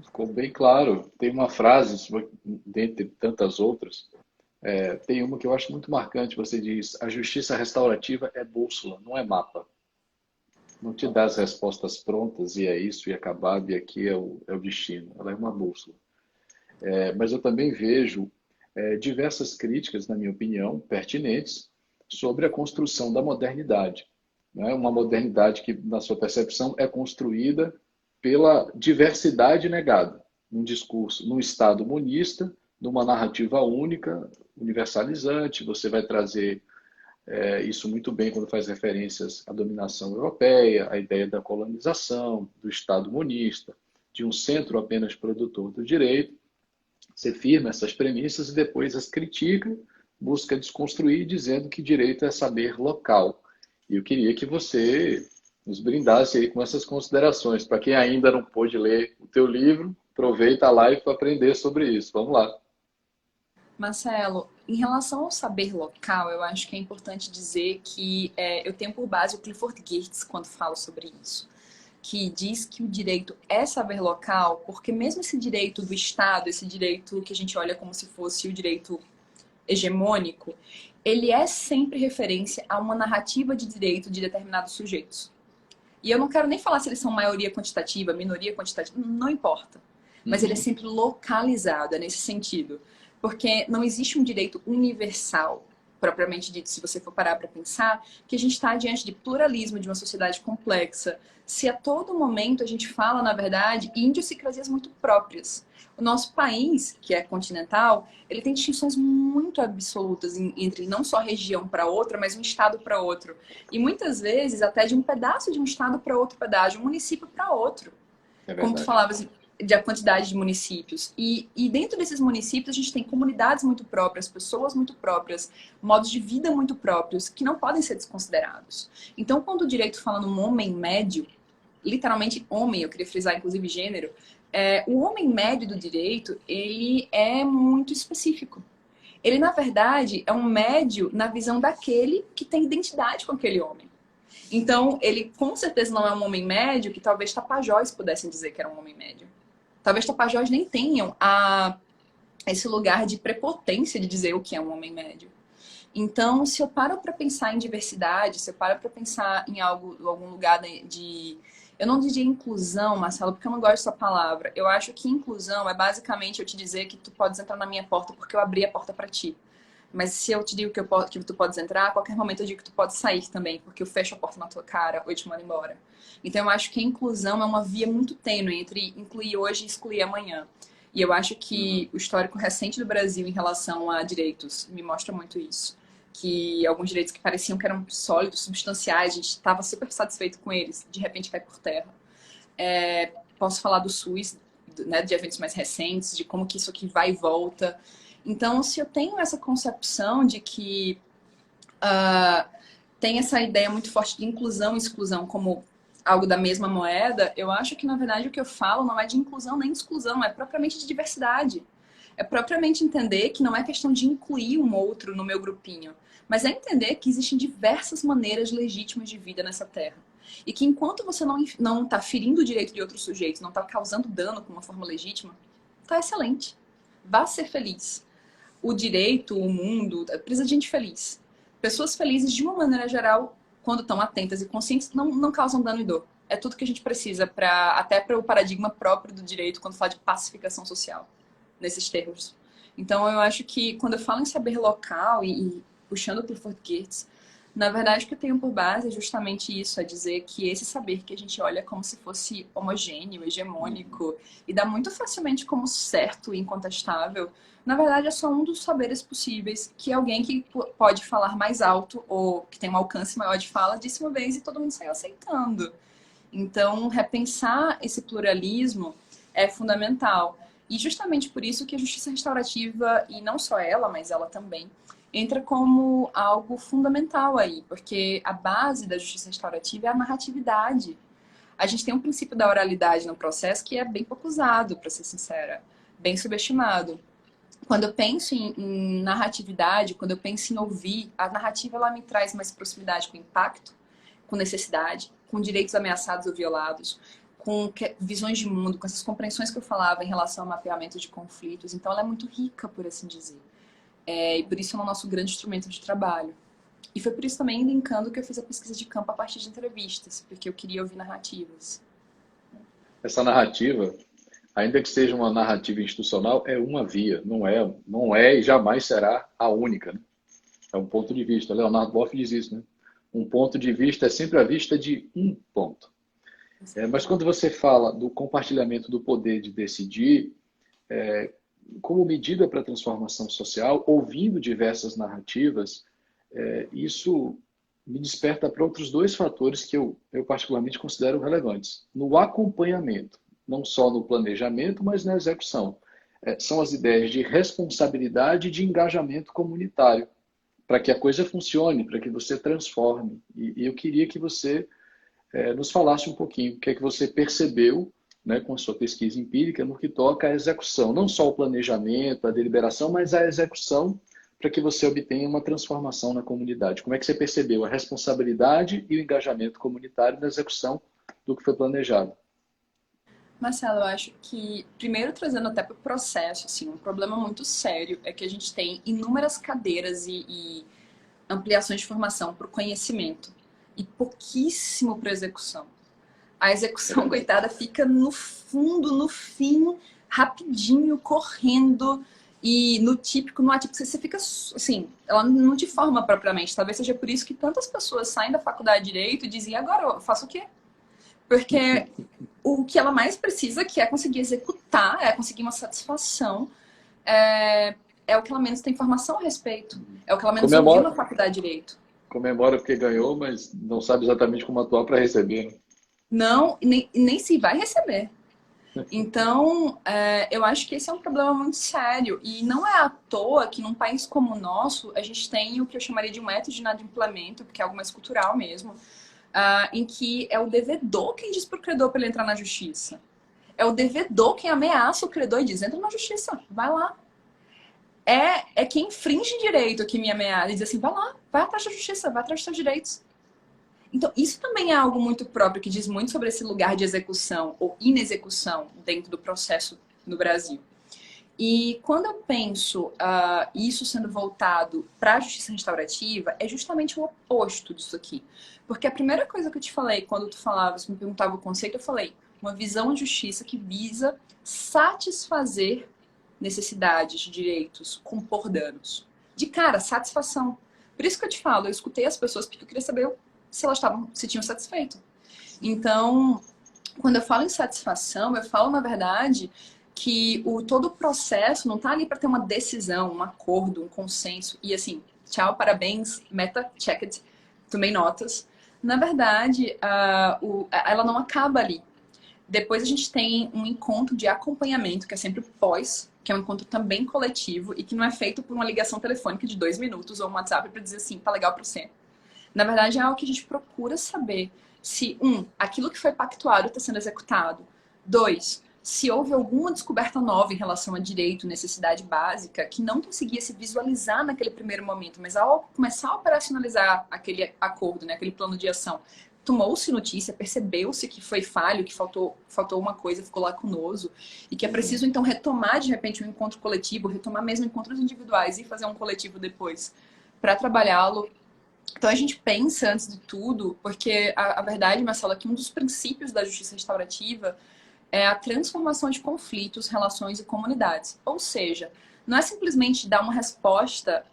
Ficou bem claro. Tem uma frase, dentre tantas outras, tem uma que eu acho muito marcante. Você diz: a justiça restaurativa é bússola, não é mapa. Não te dá as respostas prontas e é isso, e acabado, e aqui é o destino. Ela é uma bússola. Mas eu também vejo diversas críticas, na minha opinião, pertinentes, sobre a construção da modernidade. Né? Uma modernidade que, na sua percepção, é construída pela diversidade negada, num discurso, num Estado monista, numa narrativa única, universalizante. Você vai trazer isso muito bem quando faz referências à dominação europeia, à ideia da colonização, do Estado monista, de um centro apenas produtor do direito. Você firma essas premissas e depois as critica, busca desconstruir, dizendo que direito é saber local. E eu queria que você nos brindasse aí com essas considerações. Para quem ainda não pôde ler o teu livro, aproveita a live para aprender sobre isso. Vamos lá. Marcelo, em relação ao saber local, eu acho que é importante dizer que eu tenho por base o Clifford Geertz quando falo sobre isso, que diz que o direito é saber local, porque mesmo esse direito do Estado, esse direito que a gente olha como se fosse o direito hegemônico, ele é sempre referência a uma narrativa de direito de determinados sujeitos. E eu não quero nem falar se eles são maioria quantitativa, minoria quantitativa, não importa. Mas ele é sempre localizado, é nesse sentido. Porque não existe um direito universal, propriamente dito, se você for parar para pensar, que a gente está diante de pluralismo, de uma sociedade complexa. Se a todo momento a gente fala, na verdade, idiosincrasias muito próprias. O nosso país, que é continental, ele tem distinções muito absolutas entre não só região para outra, mas um estado para outro. E muitas vezes até de um pedaço de um estado para outro pedaço, de um município para outro. Como tu falavas de a quantidade de municípios. E dentro desses municípios a gente tem comunidades muito próprias, pessoas muito próprias, modos de vida muito próprios, que não podem ser desconsiderados. Então, quando o direito fala num homem médio, literalmente homem, eu queria frisar inclusive gênero, o homem médio do direito, ele é muito específico. Ele, na verdade, é um médio na visão daquele que tem identidade com aquele homem. Então, ele com certeza não é um homem médio que talvez Tapajós pudessem dizer que era um homem médio. Talvez Tapajós nem tenham esse lugar de prepotência de dizer o que é um homem médio. Então, se eu paro para pensar em diversidade, se eu paro para pensar em algum lugar de... Eu não diria inclusão, Marcelo, porque eu não gosto dessa palavra. Eu acho que inclusão é basicamente eu te dizer que tu podes entrar na minha porta porque eu abri a porta para ti. Mas se eu te digo que tu podes entrar, a qualquer momento eu digo que tu pode sair também, porque eu fecho a porta na tua cara ou eu te mando embora. Então eu acho que a inclusão é uma via muito tênue entre incluir hoje e excluir amanhã. E eu acho que o histórico recente do Brasil em relação a direitos me mostra muito isso. Que alguns direitos que pareciam que eram sólidos, substanciais, a gente estava super satisfeito com eles, de repente cai por terra. Posso falar do SUS, né, de eventos mais recentes, de como que isso aqui vai e volta. Então, se eu tenho essa concepção de que tem essa ideia muito forte de inclusão e exclusão como algo da mesma moeda, eu acho que, na verdade, o que eu falo não é de inclusão nem de exclusão, é propriamente de diversidade. É propriamente entender que não é questão de incluir um outro no meu grupinho, mas é entender que existem diversas maneiras legítimas de vida nessa terra. E que enquanto você não está ferindo o direito de outros sujeitos, não está causando dano com uma forma legítima, está excelente. Vá ser feliz. O direito, o mundo, precisa de gente feliz. Pessoas felizes, de uma maneira geral, quando estão atentas e conscientes, não causam dano e dor. É tudo que a gente precisa, até para o paradigma próprio do direito, quando fala de pacificação social, nesses termos. Então, eu acho que quando eu falo em saber local e puxando para o Clifford Geertz, na verdade, o que eu tenho por base é justamente isso, é dizer que esse saber que a gente olha como se fosse homogêneo, hegemônico, e dá muito facilmente como certo e incontestável, na verdade é só um dos saberes possíveis que alguém que pode falar mais alto ou que tem um alcance maior de fala disse uma vez e todo mundo saiu aceitando. Então, repensar esse pluralismo é fundamental. E justamente por isso que a justiça restaurativa, e não só ela, mas ela também, entra como algo fundamental aí, porque a base da justiça restaurativa é a narratividade. A gente tem um princípio da oralidade no processo que é bem pouco usado, para ser sincera, bem subestimado. Quando eu penso em narratividade, quando eu penso em ouvir, a narrativa ela me traz mais proximidade com impacto, com necessidade, com direitos ameaçados ou violados, com visões de mundo, com essas compreensões que eu falava em relação ao mapeamento de conflitos. Então ela é muito rica, por assim dizer. E por isso é o nosso grande instrumento de trabalho. E foi por isso também, linkando, que eu fiz a pesquisa de campo a partir de entrevistas, porque eu queria ouvir narrativas. Essa narrativa, ainda que seja uma narrativa institucional, é uma via, não é e jamais será a única, né? É um ponto de vista. Leonardo Boff diz isso, né? Um ponto de vista é sempre a vista de um ponto. Mas quando você fala do compartilhamento do poder de decidir, como medida para a transformação social, ouvindo diversas narrativas, isso me desperta para outros dois fatores que eu particularmente considero relevantes. No acompanhamento, não só no planejamento, mas na execução. São as ideias de responsabilidade e de engajamento comunitário, para que a coisa funcione, para que você transforme. E eu queria que você nos falasse um pouquinho o que é que você percebeu, né, com a sua pesquisa empírica no que toca à execução, não só o planejamento, a deliberação, mas a execução para que você obtenha uma transformação na comunidade. Como é que você percebeu a responsabilidade e o engajamento comunitário na execução do que foi planejado? Marcelo, eu acho que, primeiro trazendo até para o processo, assim, um problema muito sério é que a gente tem inúmeras cadeiras e ampliações de formação para o conhecimento e pouquíssimo para a execução. A É execução, verdade. coitada, fica no fundo, no fim, rapidinho, correndo. E no típico, no atípico, você fica assim, ela não te forma propriamente. Talvez seja por isso que tantas pessoas saem da faculdade de Direito e dizem, agora eu faço o quê? Porque o que ela mais precisa, que é conseguir executar, é conseguir uma satisfação, é o que ela menos tem informação a respeito. É o que ela menos ouviu Comemora, na faculdade de Direito. comemora porque ganhou, mas não sabe exatamente como atuar para receber. Né? Não, nem se vai receber. Então, eu acho que esse é um problema muito sério. E não é à toa que num país como o nosso, a gente tem o que eu chamaria de um método de inadimplemento, porque é algo mais cultural mesmo, em que é o devedor quem diz pro credor para ele entrar na justiça. É o devedor quem ameaça o credor e diz, entra na justiça, vai lá. É quem infringe direito que me ameaça e diz assim, vai lá, vai atrás da justiça, vai atrás dos seus direitos. Então, isso também é algo muito próprio, que diz muito sobre esse lugar de execução ou inexecução dentro do processo no Brasil. E quando eu penso isso sendo voltado para a justiça restaurativa, é justamente o oposto disso aqui. Porque a primeira coisa que eu te falei, quando tu falava, você me perguntava o conceito, eu falei, uma visão de justiça que visa satisfazer necessidades, direitos, compor danos. De cara, satisfação. Por isso que eu te falo, eu escutei as pessoas porque eu queria saber se elas se tinham satisfeito. Então, quando eu falo em satisfação, eu falo, na verdade, que todo o processo não está ali para ter uma decisão, um acordo, um consenso. E assim, tchau, parabéns, meta, checked, tomei notas. Na verdade, ela não acaba ali. Depois a gente tem um encontro de acompanhamento, que é sempre o pós, que é um encontro também coletivo e que não é feito por uma ligação telefônica de 2 minutos ou um WhatsApp para dizer assim, tá legal para você. Na verdade, é algo que a gente procura saber se, aquilo que foi pactuado está sendo executado. 2, se houve alguma descoberta nova em relação a direito, necessidade básica, que não conseguia se visualizar naquele primeiro momento, mas ao começar a operacionalizar aquele acordo, né, aquele plano de ação, tomou-se notícia, percebeu-se que foi falho, que faltou uma coisa, ficou lacunoso, e que é preciso, então, retomar, de repente, um encontro coletivo, retomar mesmo encontros individuais e fazer um coletivo depois, para trabalhá-lo. Então, a gente pensa, antes de tudo, porque a verdade, Marcelo, é que um dos princípios da justiça restaurativa é a transformação de conflitos, relações e comunidades. Ou seja, não é simplesmente dar uma resposta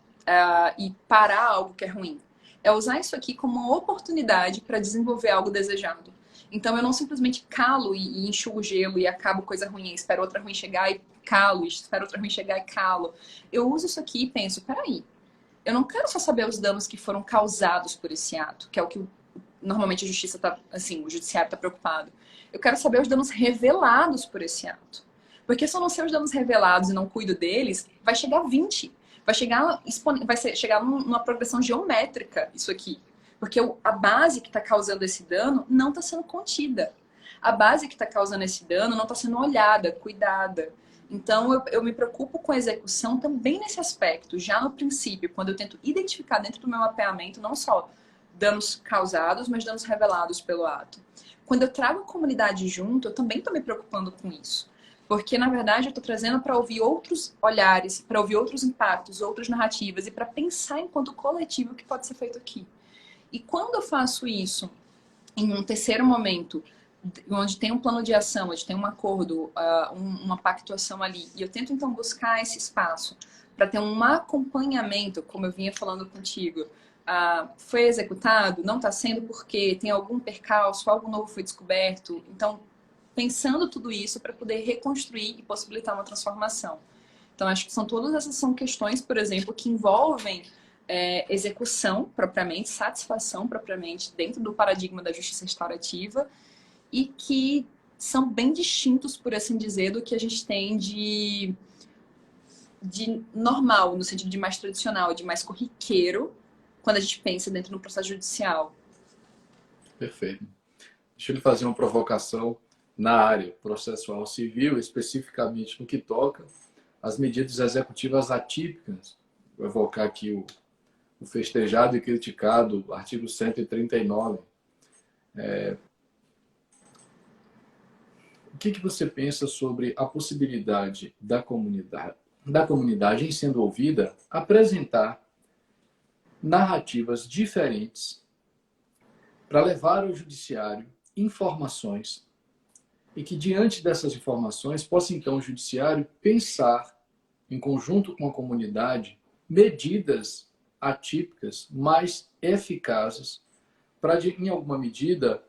e parar algo que é ruim. É usar isso aqui como uma oportunidade para desenvolver algo desejado. Então, eu não simplesmente calo e enxugo o gelo e acabo coisa ruim, espero outra ruim chegar e calo, espero outra ruim chegar e calo. Eu uso isso aqui e penso, peraí, eu não quero só saber os danos que foram causados por esse ato, que é o que normalmente a justiça tá, assim, o judiciário está preocupado. Eu quero saber os danos revelados por esse ato. Porque se eu não sei os danos revelados e não cuido deles, vai chegar a 20. Chegar numa progressão geométrica isso aqui. Porque a base que está causando esse dano não está sendo contida. A base que está causando esse dano não está sendo olhada, cuidada. Então, eu me preocupo com a execução também nesse aspecto, já no princípio, quando eu tento identificar dentro do meu mapeamento não só danos causados, mas danos revelados pelo ato. Quando eu trago a comunidade junto, eu também estou me preocupando com isso. Porque, na verdade, eu estou trazendo para ouvir outros olhares, para ouvir outros impactos, outras narrativas e para pensar enquanto coletivo o que pode ser feito aqui. E quando eu faço isso em um terceiro momento, onde tem um plano de ação, onde tem um acordo, uma pactuação ali, e eu tento então buscar esse espaço para ter um acompanhamento, como eu vinha falando contigo, foi executado, não está sendo porque tem algum percalço, algo novo foi descoberto. Então, pensando tudo isso para poder reconstruir e possibilitar uma transformação. Então, acho que todas essas são questões, por exemplo, que envolvem execução propriamente, satisfação propriamente dentro do paradigma da justiça restaurativa e que são bem distintos, por assim dizer, do que a gente tem de normal, no sentido de mais tradicional, de mais corriqueiro, quando a gente pensa dentro do processo judicial. Perfeito. Deixa eu lhe fazer uma provocação na área processual civil, especificamente no que toca às medidas executivas atípicas. Vou evocar aqui o festejado e criticado artigo 139. O que você pensa sobre a possibilidade da comunidade, em sendo ouvida, apresentar narrativas diferentes para levar ao judiciário informações e que, diante dessas informações, possa então o judiciário pensar, em conjunto com a comunidade, medidas atípicas mais eficazes para, em alguma medida,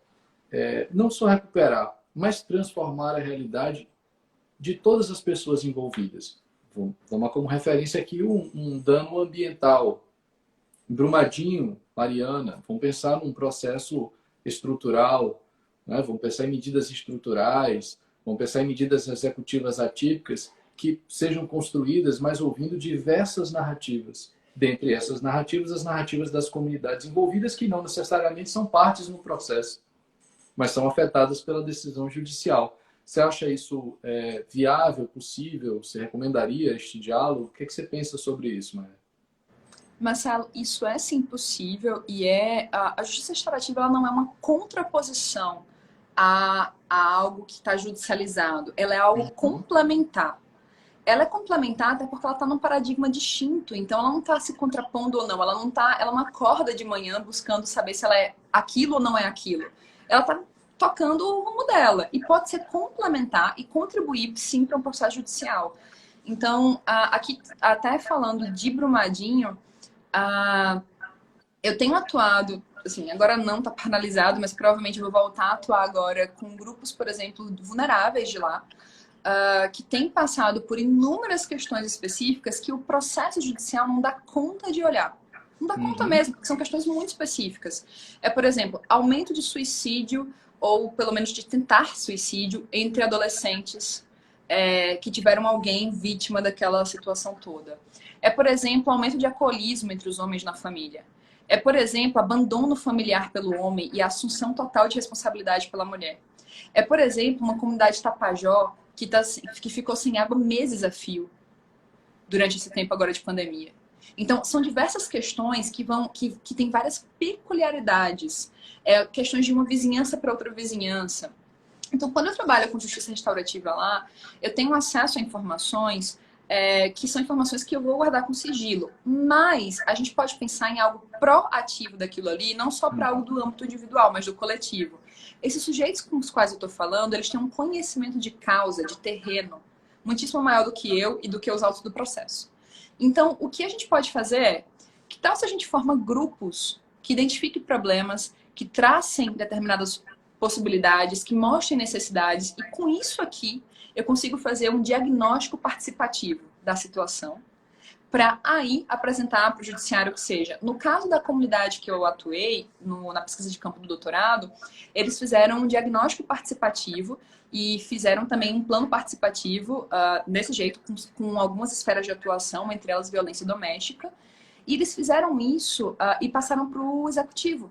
não só recuperar, mas transformar a realidade de todas as pessoas envolvidas. Vou tomar como referência aqui um dano ambiental. Brumadinho, Mariana, vamos pensar num processo estrutural, né? Vamos pensar em medidas estruturais, vamos pensar em medidas executivas atípicas que sejam construídas, mas ouvindo diversas narrativas. Dentre essas narrativas, as narrativas das comunidades envolvidas, que não necessariamente são partes no processo, mas são afetadas pela decisão judicial. Você acha isso viável, possível? Você recomendaria este diálogo? O que você pensa sobre isso, Maria? Marcelo, isso é sim possível e a justiça restaurativa ela não é uma contraposição a algo que está judicializado. Ela é algo complementar. Ela é complementar até porque ela está num paradigma distinto. Então, ela não está se contrapondo ou não. Ela não acorda de manhã buscando saber se ela é aquilo ou não é aquilo. Ela está tocando o rumo dela. E pode ser complementar e contribuir, sim, para um processo judicial. Então, aqui, até falando de Brumadinho, eu tenho atuado, assim, agora não está paralisado, mas provavelmente vou voltar a atuar agora com grupos, por exemplo, vulneráveis de lá, que têm passado por inúmeras questões específicas que o processo judicial não dá conta de olhar. Não dá conta mesmo, porque são questões muito específicas. Por exemplo, aumento de suicídio, ou pelo menos de tentar suicídio, entre adolescentes que tiveram alguém vítima daquela situação toda. Por exemplo, aumento de alcoolismo entre os homens na família. Por exemplo, abandono familiar pelo homem e assunção total de responsabilidade pela mulher. Por exemplo, uma comunidade Tapajó que ficou sem água meses a fio durante esse tempo agora de pandemia. Então, são diversas questões que têm várias peculiaridades. Questões de uma vizinhança para outra vizinhança. Então, quando eu trabalho com justiça restaurativa lá, eu tenho acesso a informações que são informações que eu vou guardar com sigilo. Mas a gente pode pensar em algo proativo daquilo ali, não só para algo do âmbito individual, mas do coletivo. Esses sujeitos com os quais eu estou falando, eles têm um conhecimento de causa, de terreno, muitíssimo maior do que eu e do que os autos do processo. Então, o que a gente pode fazer que tal se a gente forma grupos que identifiquem problemas, que tracem determinadas possibilidades, que mostrem necessidades, e com isso aqui eu consigo fazer um diagnóstico participativo da situação, para aí apresentar para o judiciário que seja. No caso da comunidade que eu atuei, na pesquisa de campo do doutorado, eles fizeram um diagnóstico participativo e fizeram também um plano participativo desse jeito, com algumas esferas de atuação, entre elas violência doméstica, e eles fizeram isso e passaram para o executivo.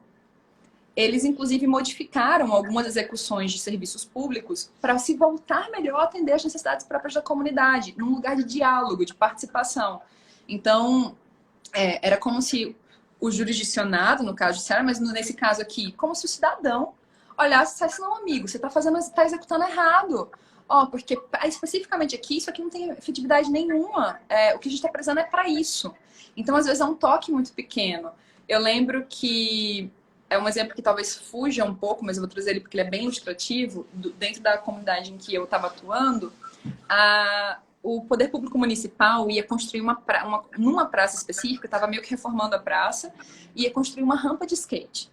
Eles, inclusive, modificaram algumas execuções de serviços públicos para se voltar melhor a atender às necessidades próprias da comunidade, num lugar de diálogo, de participação. Então, era como se o jurisdicionado, no caso judiciário, mas nesse caso aqui, como se o cidadão olhasse e dissesse, não, amigo, você está executando errado. Porque especificamente aqui, isso aqui não tem efetividade nenhuma. O que a gente está precisando é para isso. Então, às vezes, é um toque muito pequeno. Eu lembro que é um exemplo que talvez fuja um pouco, mas eu vou trazer ele porque ele é bem ilustrativo. Dentro da comunidade em que eu estava atuando, o poder público municipal ia construir numa praça específica, estava meio que reformando a praça, ia construir uma rampa de skate.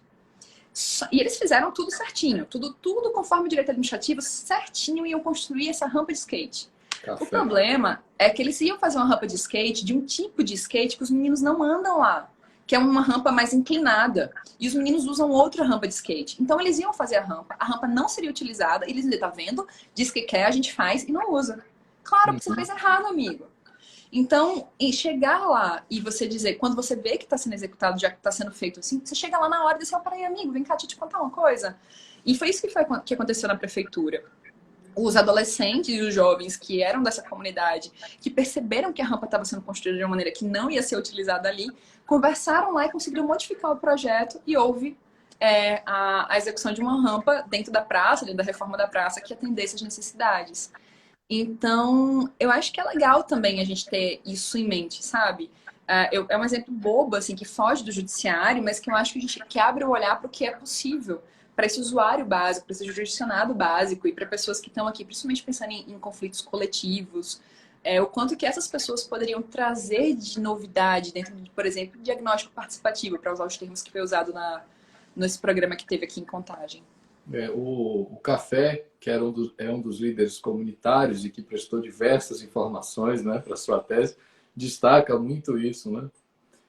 E eles fizeram tudo certinho, tudo conforme o direito administrativo, certinho, iam construir essa rampa de skate. O Café. problema é que eles iam fazer uma rampa de skate, de um tipo de skate que os meninos não andam lá, que é uma rampa mais inclinada. E os meninos usam outra rampa de skate. Então eles iam fazer a rampa não seria utilizada, eles ainda tá vendo, diz que quer, a gente faz e não usa. Claro que você fez errado, amigo. Então, em chegar lá e você dizer, quando você vê que está sendo executado, já que está sendo feito assim, você chega lá na hora e diz, peraí, amigo, vem cá, deixa eu te contar uma coisa. E foi isso que aconteceu na prefeitura. Os adolescentes e os jovens que eram dessa comunidade, que perceberam que a rampa estava sendo construída de uma maneira que não ia ser utilizada ali, conversaram lá e conseguiram modificar o projeto e houve a execução de uma rampa dentro da praça, dentro da reforma da praça, que atendesse às necessidades. Então, eu acho que é legal também a gente ter isso em mente, sabe? É um exemplo bobo, assim, que foge do judiciário, mas que eu acho que a gente que abre o olhar para o que é possível para esse usuário básico, para esse jurisdicionado básico e para pessoas que estão aqui, principalmente pensando em conflitos coletivos, o quanto que essas pessoas poderiam trazer de novidade dentro de, por exemplo, diagnóstico participativo, para usar os termos que foi usado nesse programa que teve aqui em Contagem. O Café, que é um dos líderes comunitários e que prestou diversas informações, né, para sua tese, destaca muito isso, né?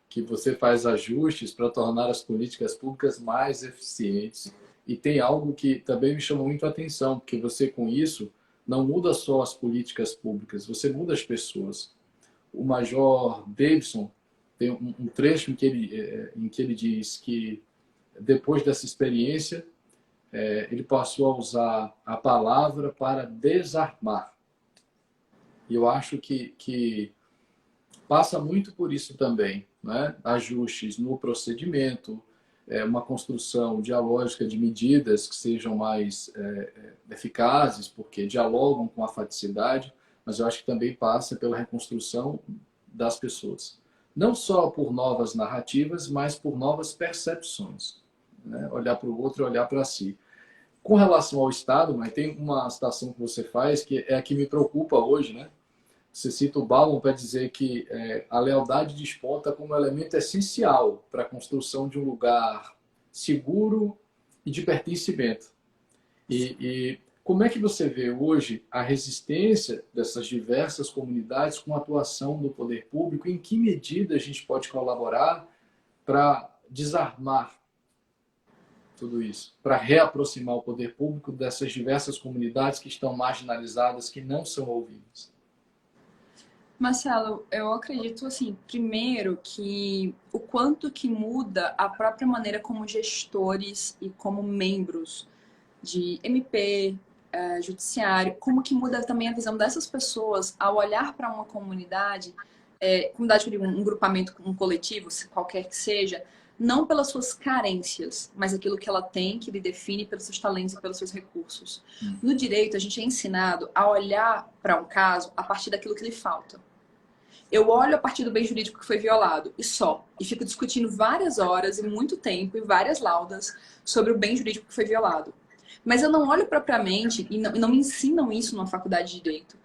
Que você faz ajustes para tornar as políticas públicas mais eficientes. E tem algo que também me chamou muito a atenção, porque você, com isso, não muda só as políticas públicas, você muda as pessoas. O Major Davidson tem um trecho em que ele diz que, depois dessa experiência, ele passou a usar a palavra para desarmar. E eu acho que passa muito por isso também, né? Ajustes no procedimento, uma construção dialógica de medidas que sejam mais eficazes, porque dialogam com a faticidade, mas eu acho que também passa pela reconstrução das pessoas. Não só por novas narrativas, mas por novas percepções. Né? Olhar para o outro e olhar para si. Com relação ao Estado, mas tem uma citação que você faz que é a que me preocupa hoje, né? Você cita o Bauman para dizer que a lealdade desponta como elemento essencial para a construção de um lugar seguro e de pertencimento. E como é que você vê hoje a resistência dessas diversas comunidades com a atuação do poder público? Em que medida a gente pode colaborar para desarmar tudo isso, para reaproximar o poder público dessas diversas comunidades que estão marginalizadas, que não são ouvidas? Marcelo, eu acredito, assim, primeiro que o quanto que muda a própria maneira como gestores e como membros de MP, judiciário, como que muda também a visão dessas pessoas ao olhar para uma comunidade, comunidade, um grupamento, um coletivo, qualquer que seja, não pelas suas carências, mas aquilo que ela tem, que lhe define pelos seus talentos e pelos seus recursos. No direito, a gente é ensinado a olhar para um caso a partir daquilo que lhe falta. Eu olho a partir do bem jurídico que foi violado, e só. E fico discutindo várias horas e muito tempo e várias laudas sobre o bem jurídico que foi violado. Mas eu não olho propriamente, e não me ensinam isso numa faculdade de direito,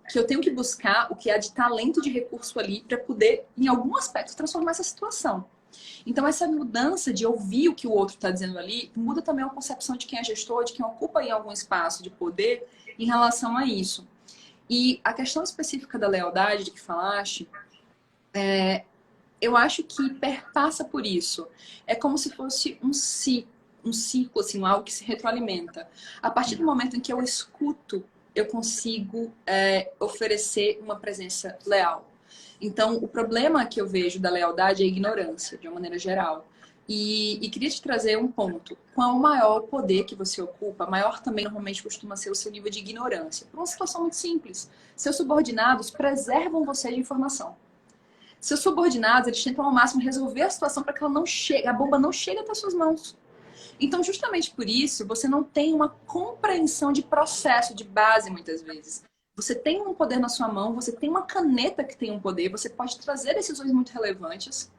que eu tenho que buscar o que há de talento de recurso ali para poder, em algum aspecto, transformar essa situação. Então, essa mudança de ouvir o que o outro está dizendo ali, muda também a concepção de quem é gestor, de quem ocupa em algum espaço de poder em relação a isso. E a questão específica da lealdade de que falaste, eu acho que perpassa por isso. É como se fosse um ciclo, assim, algo que se retroalimenta. A partir do momento em que eu escuto, eu consigo oferecer uma presença leal. Então, o problema que eu vejo da lealdade é a ignorância, de uma maneira geral. E queria te trazer um ponto. Quanto maior o poder que você ocupa, maior também normalmente costuma ser o seu nível de ignorância. Por uma situação muito simples. Seus subordinados preservam você de informação. Seus subordinados, eles tentam ao máximo resolver a situação para que ela não chegue, a bomba não chegue até suas mãos. Então, justamente por isso, você não tem uma compreensão de processo, de base, muitas vezes. Você tem um poder na sua mão, você tem uma caneta que tem um poder, você pode trazer decisões muito relevantes,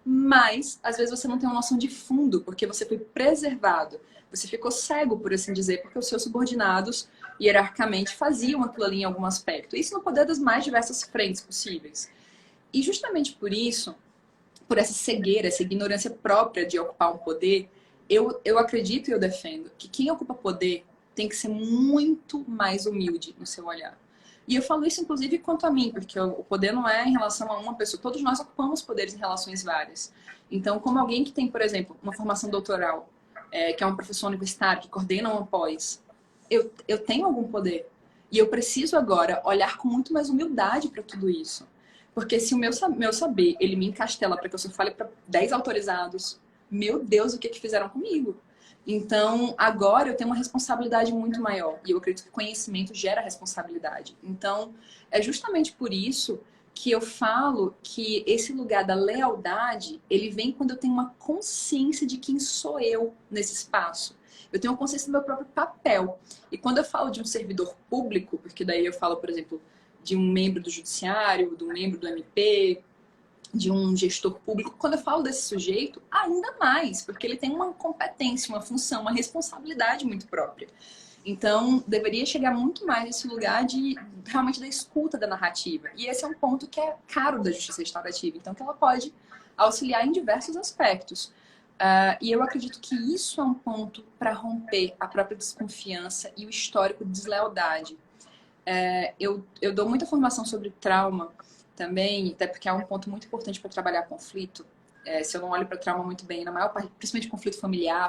mas, às vezes, você não tem uma noção de fundo, porque você foi preservado. Você ficou cego, por assim dizer, porque os seus subordinados, hierarquicamente, faziam aquilo ali em algum aspecto. Isso no poder das mais diversas frentes possíveis. E justamente por isso, por essa cegueira, essa ignorância própria de ocupar um poder, eu acredito e eu defendo que quem ocupa poder tem que ser muito mais humilde no seu olhar. E eu falo isso, inclusive, quanto a mim, porque o poder não é em relação a uma pessoa. Todos nós ocupamos poderes em relações várias. Então, como alguém que tem, por exemplo, uma formação doutoral, que é um professor universitário, que coordena uma pós, eu tenho algum poder. E eu preciso agora olhar com muito mais humildade para tudo isso. Porque se o meu saber, ele me encastela para que eu só fale para 10 autorizados, meu Deus, o que que fizeram comigo? Então, agora eu tenho uma responsabilidade muito maior. E eu acredito que conhecimento gera responsabilidade. Então, é justamente por isso que eu falo que esse lugar da lealdade, ele vem quando eu tenho uma consciência de quem sou eu nesse espaço. Eu tenho uma consciência do meu próprio papel. E quando eu falo de um servidor público, porque daí eu falo, por exemplo, de um membro do judiciário, do membro do MP, de um gestor público, quando eu falo desse sujeito, ainda mais, porque ele tem uma competência, uma função, uma responsabilidade muito própria. Então, deveria chegar muito mais nesse lugar de realmente da escuta da narrativa. E esse é um ponto que é caro da justiça restaurativa, então que ela pode auxiliar em diversos aspectos. E eu acredito que isso é um ponto para romper a própria desconfiança e o histórico de deslealdade. Eu dou muita formação sobre trauma também, até porque é um ponto muito importante para trabalhar conflito. Se eu não olho para trauma muito bem, na maior parte, principalmente conflito familiar,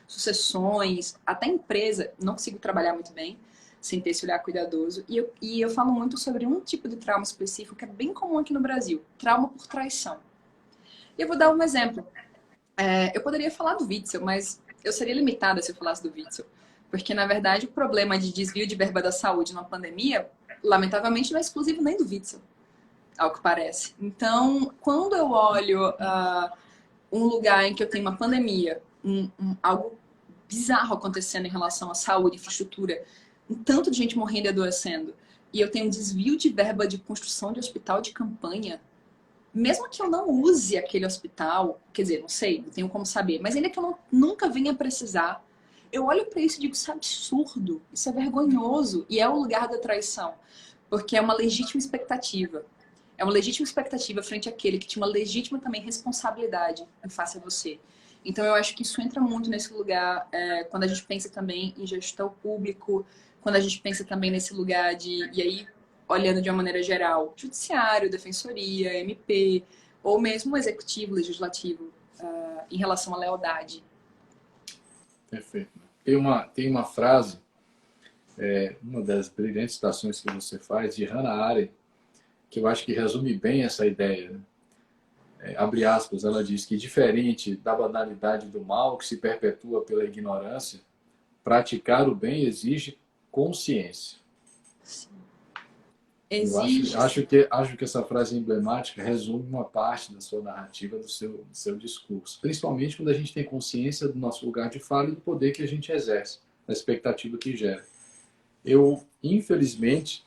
sucessões, até empresa, não consigo trabalhar muito bem sem ter esse olhar cuidadoso. E eu falo muito sobre um tipo de trauma específico que é bem comum aqui no Brasil, trauma por traição. E eu vou dar um exemplo. Eu poderia falar do Witzel, mas eu seria limitada se eu falasse do Witzel. Porque, na verdade, o problema de desvio de verba da saúde numa pandemia, lamentavelmente, não é exclusivo nem do Witzel, ao que parece. Então, quando eu olho um lugar em que eu tenho uma pandemia, algo bizarro acontecendo em relação à saúde, infraestrutura, um tanto de gente morrendo e adoecendo, e eu tenho um desvio de verba de construção de hospital de campanha, mesmo que eu não use aquele hospital, quer dizer, não sei, não tenho como saber, mas ainda que eu nunca venha precisar, eu olho para isso e digo, isso é absurdo, isso é vergonhoso, e é o lugar da traição, porque é uma legítima expectativa. É uma legítima expectativa frente àquele que tinha uma legítima também responsabilidade em face a você. Então eu acho que isso entra muito nesse lugar, quando a gente pensa também em gestão público, quando a gente pensa também nesse lugar e aí olhando de uma maneira geral, judiciário, defensoria, MP, ou mesmo executivo, legislativo, em relação à lealdade. Perfeito. Tem uma frase, uma das brilhantes citações que você faz, de Hannah Arendt, que eu acho que resume bem essa ideia. Né? Abre aspas, ela diz que diferente da banalidade do mal que se perpetua pela ignorância, praticar o bem exige consciência. Exige. Acho que essa frase emblemática resume uma parte da sua narrativa, do seu discurso. Principalmente quando a gente tem consciência do nosso lugar de fala e do poder que a gente exerce, da expectativa que gera. Eu, infelizmente,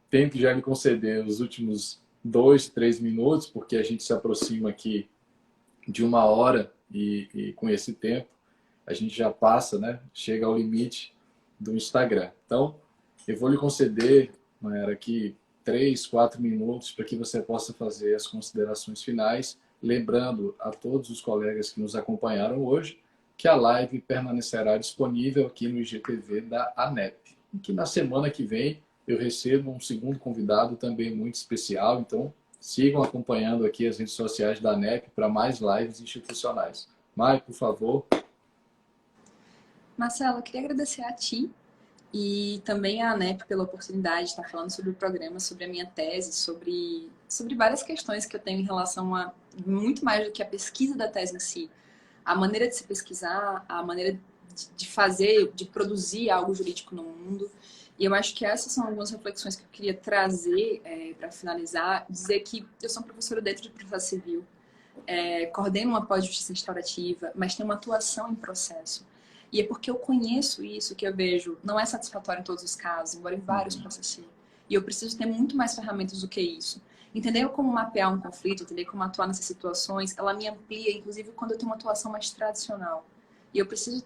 tenho que já me conceder os últimos 2, 3 minutos, porque a gente se aproxima aqui de 1 hora e com esse tempo a gente já passa, né? Chega ao limite do Instagram. Então, eu vou lhe conceder, Mayara, aqui 3, 4 minutos para que você possa fazer as considerações finais, lembrando a todos os colegas que nos acompanharam hoje que a live permanecerá disponível aqui no IGTV da ANEP. E que na semana que vem eu recebo um segundo convidado também muito especial, então sigam acompanhando aqui as redes sociais da ANEP para mais lives institucionais. Mai, por favor. Marcelo, eu queria agradecer a ti e também a ANEP pela oportunidade de estar falando sobre o programa, sobre a minha tese, sobre várias questões que eu tenho em relação a muito mais do que a pesquisa da tese em si. A maneira de se pesquisar, a maneira de fazer, de produzir algo jurídico no mundo. E eu acho que essas são algumas reflexões que eu queria trazer para finalizar. Dizer que eu sou professora dentro de processo civil, coordeno uma pós-justiça restaurativa, mas tenho uma atuação em processo. E é porque eu conheço isso que eu vejo, não é satisfatório em todos os casos, embora em vários processos. E eu preciso ter muito mais ferramentas do que isso. Entender como mapear um conflito, entender como atuar nessas situações, ela me amplia, inclusive quando eu tenho uma atuação mais tradicional. E eu preciso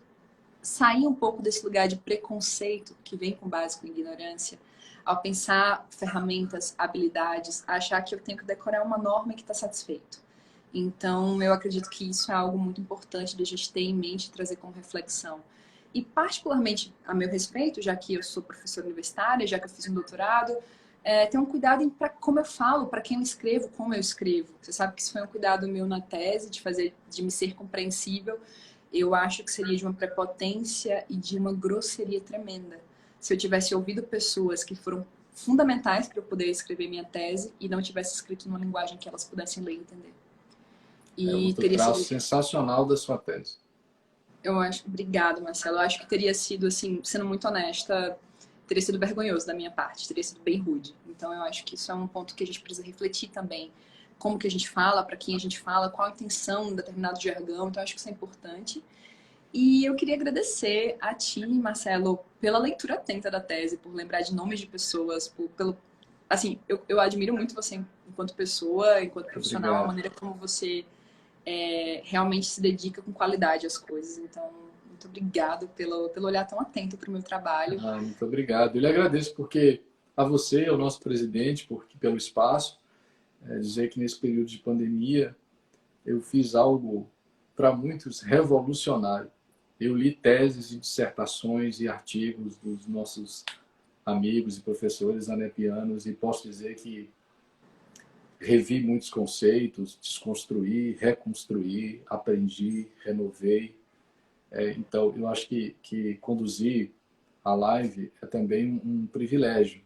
sair um pouco desse lugar de preconceito que vem com base com ignorância, ao pensar ferramentas, habilidades, achar que eu tenho que decorar uma norma que está satisfeito. Então, eu acredito que isso é algo muito importante de a gente ter em mente e trazer como reflexão. E particularmente a meu respeito, já que eu sou professora universitária, já que eu fiz um doutorado, ter um cuidado para como eu falo, para quem eu escrevo, como eu escrevo. Você sabe que isso foi um cuidado meu na tese, de me ser compreensível. Eu acho que seria de uma prepotência e de uma grosseria tremenda se eu tivesse ouvido pessoas que foram fundamentais para eu poder escrever minha tese e não tivesse escrito numa linguagem que elas pudessem ler e entender. É outro traço sensacional da sua tese. Eu acho, obrigado, Marcelo. Eu acho que teria sido, assim, sendo muito honesta, teria sido vergonhoso da minha parte, teria sido bem rude. Então eu acho que isso é um ponto que a gente precisa refletir também. Como que a gente fala, para quem a gente fala, qual a intenção de determinado jargão. Então eu acho que isso é importante. E eu queria agradecer a ti, Marcelo, pela leitura atenta da tese, por lembrar de nomes de pessoas, pelo... Assim, eu admiro muito você enquanto pessoa, enquanto profissional, Obrigado. a maneira como você realmente se dedica com qualidade às coisas. Então, muito obrigado pelo olhar tão atento para o meu trabalho. Muito obrigado. Eu lhe agradeço porque a você, ao nosso presidente, pelo espaço, dizer que nesse período de pandemia eu fiz algo para muitos revolucionário. Eu li teses e dissertações e artigos dos nossos amigos e professores anepianos e posso dizer que revi muitos conceitos, desconstruí, reconstruí, aprendi, renovei. Então, eu acho que conduzir a live é também um privilégio,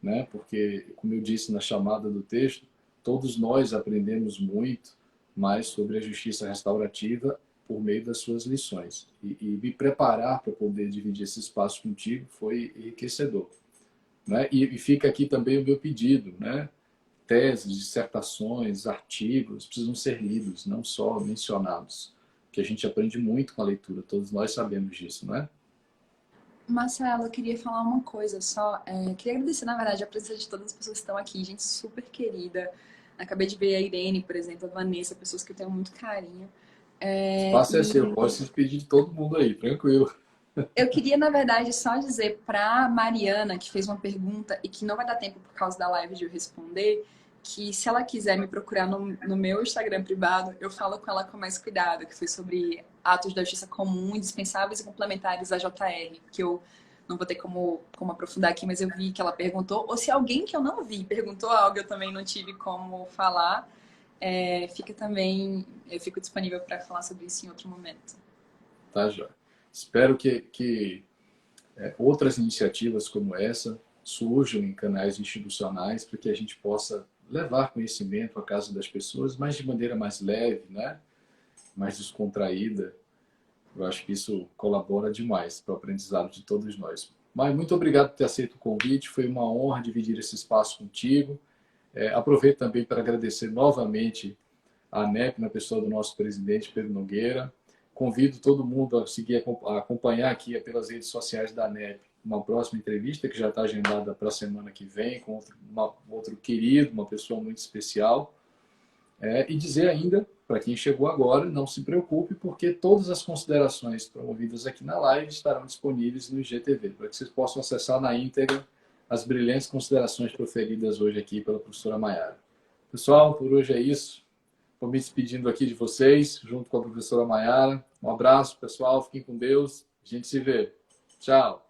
né? Porque, como eu disse na chamada do texto, todos nós aprendemos muito mais sobre a justiça restaurativa por meio das suas lições. E me preparar para poder dividir esse espaço contigo foi enriquecedor, né? E fica aqui também o meu pedido, né? Teses, dissertações, artigos precisam ser lidos, não só mencionados, que a gente aprende muito com a leitura, todos nós sabemos disso, né? Marcelo, eu queria falar uma coisa só. Queria agradecer, na verdade, a presença de todas as pessoas que estão aqui, gente super querida. Acabei de ver a Irene, por exemplo, a Vanessa, pessoas que eu tenho muito carinho. O espaço é seu, pode se despedir de todo mundo aí, tranquilo. Eu queria, na verdade, só dizer para Mariana, que fez uma pergunta e que não vai dar tempo por causa da live de eu responder, que se ela quiser me procurar no meu Instagram privado, eu falo com ela com mais cuidado, que foi sobre atos da justiça comum, indispensáveis e complementares à JR, que eu não vou ter como aprofundar aqui, mas eu vi que ela perguntou, ou se alguém que eu não vi perguntou algo, eu também não tive como falar, eu fico disponível para falar sobre isso em outro momento. Tá, Jó. Espero que outras iniciativas como essa surjam em canais institucionais para que a gente possa levar conhecimento à casa das pessoas, mas de maneira mais leve, né? Mais descontraída. Eu acho que isso colabora demais para o aprendizado de todos nós. Mas muito obrigado por ter aceito o convite, foi uma honra dividir esse espaço contigo. Aproveito também para agradecer novamente a ANEP, na pessoa do nosso presidente Pedro Nogueira. Convido todo mundo a acompanhar aqui pelas redes sociais da ANEP uma próxima entrevista que já está agendada para a semana que vem com outro querido, uma pessoa muito especial. E dizer ainda, para quem chegou agora, não se preocupe, porque todas as considerações promovidas aqui na live estarão disponíveis no IGTV, para que vocês possam acessar na íntegra as brilhantes considerações proferidas hoje aqui pela professora Maiara. Pessoal, por hoje é isso. Vou me despedindo aqui de vocês, junto com a professora Maiara. Um abraço, pessoal. Fiquem com Deus. A gente se vê. Tchau.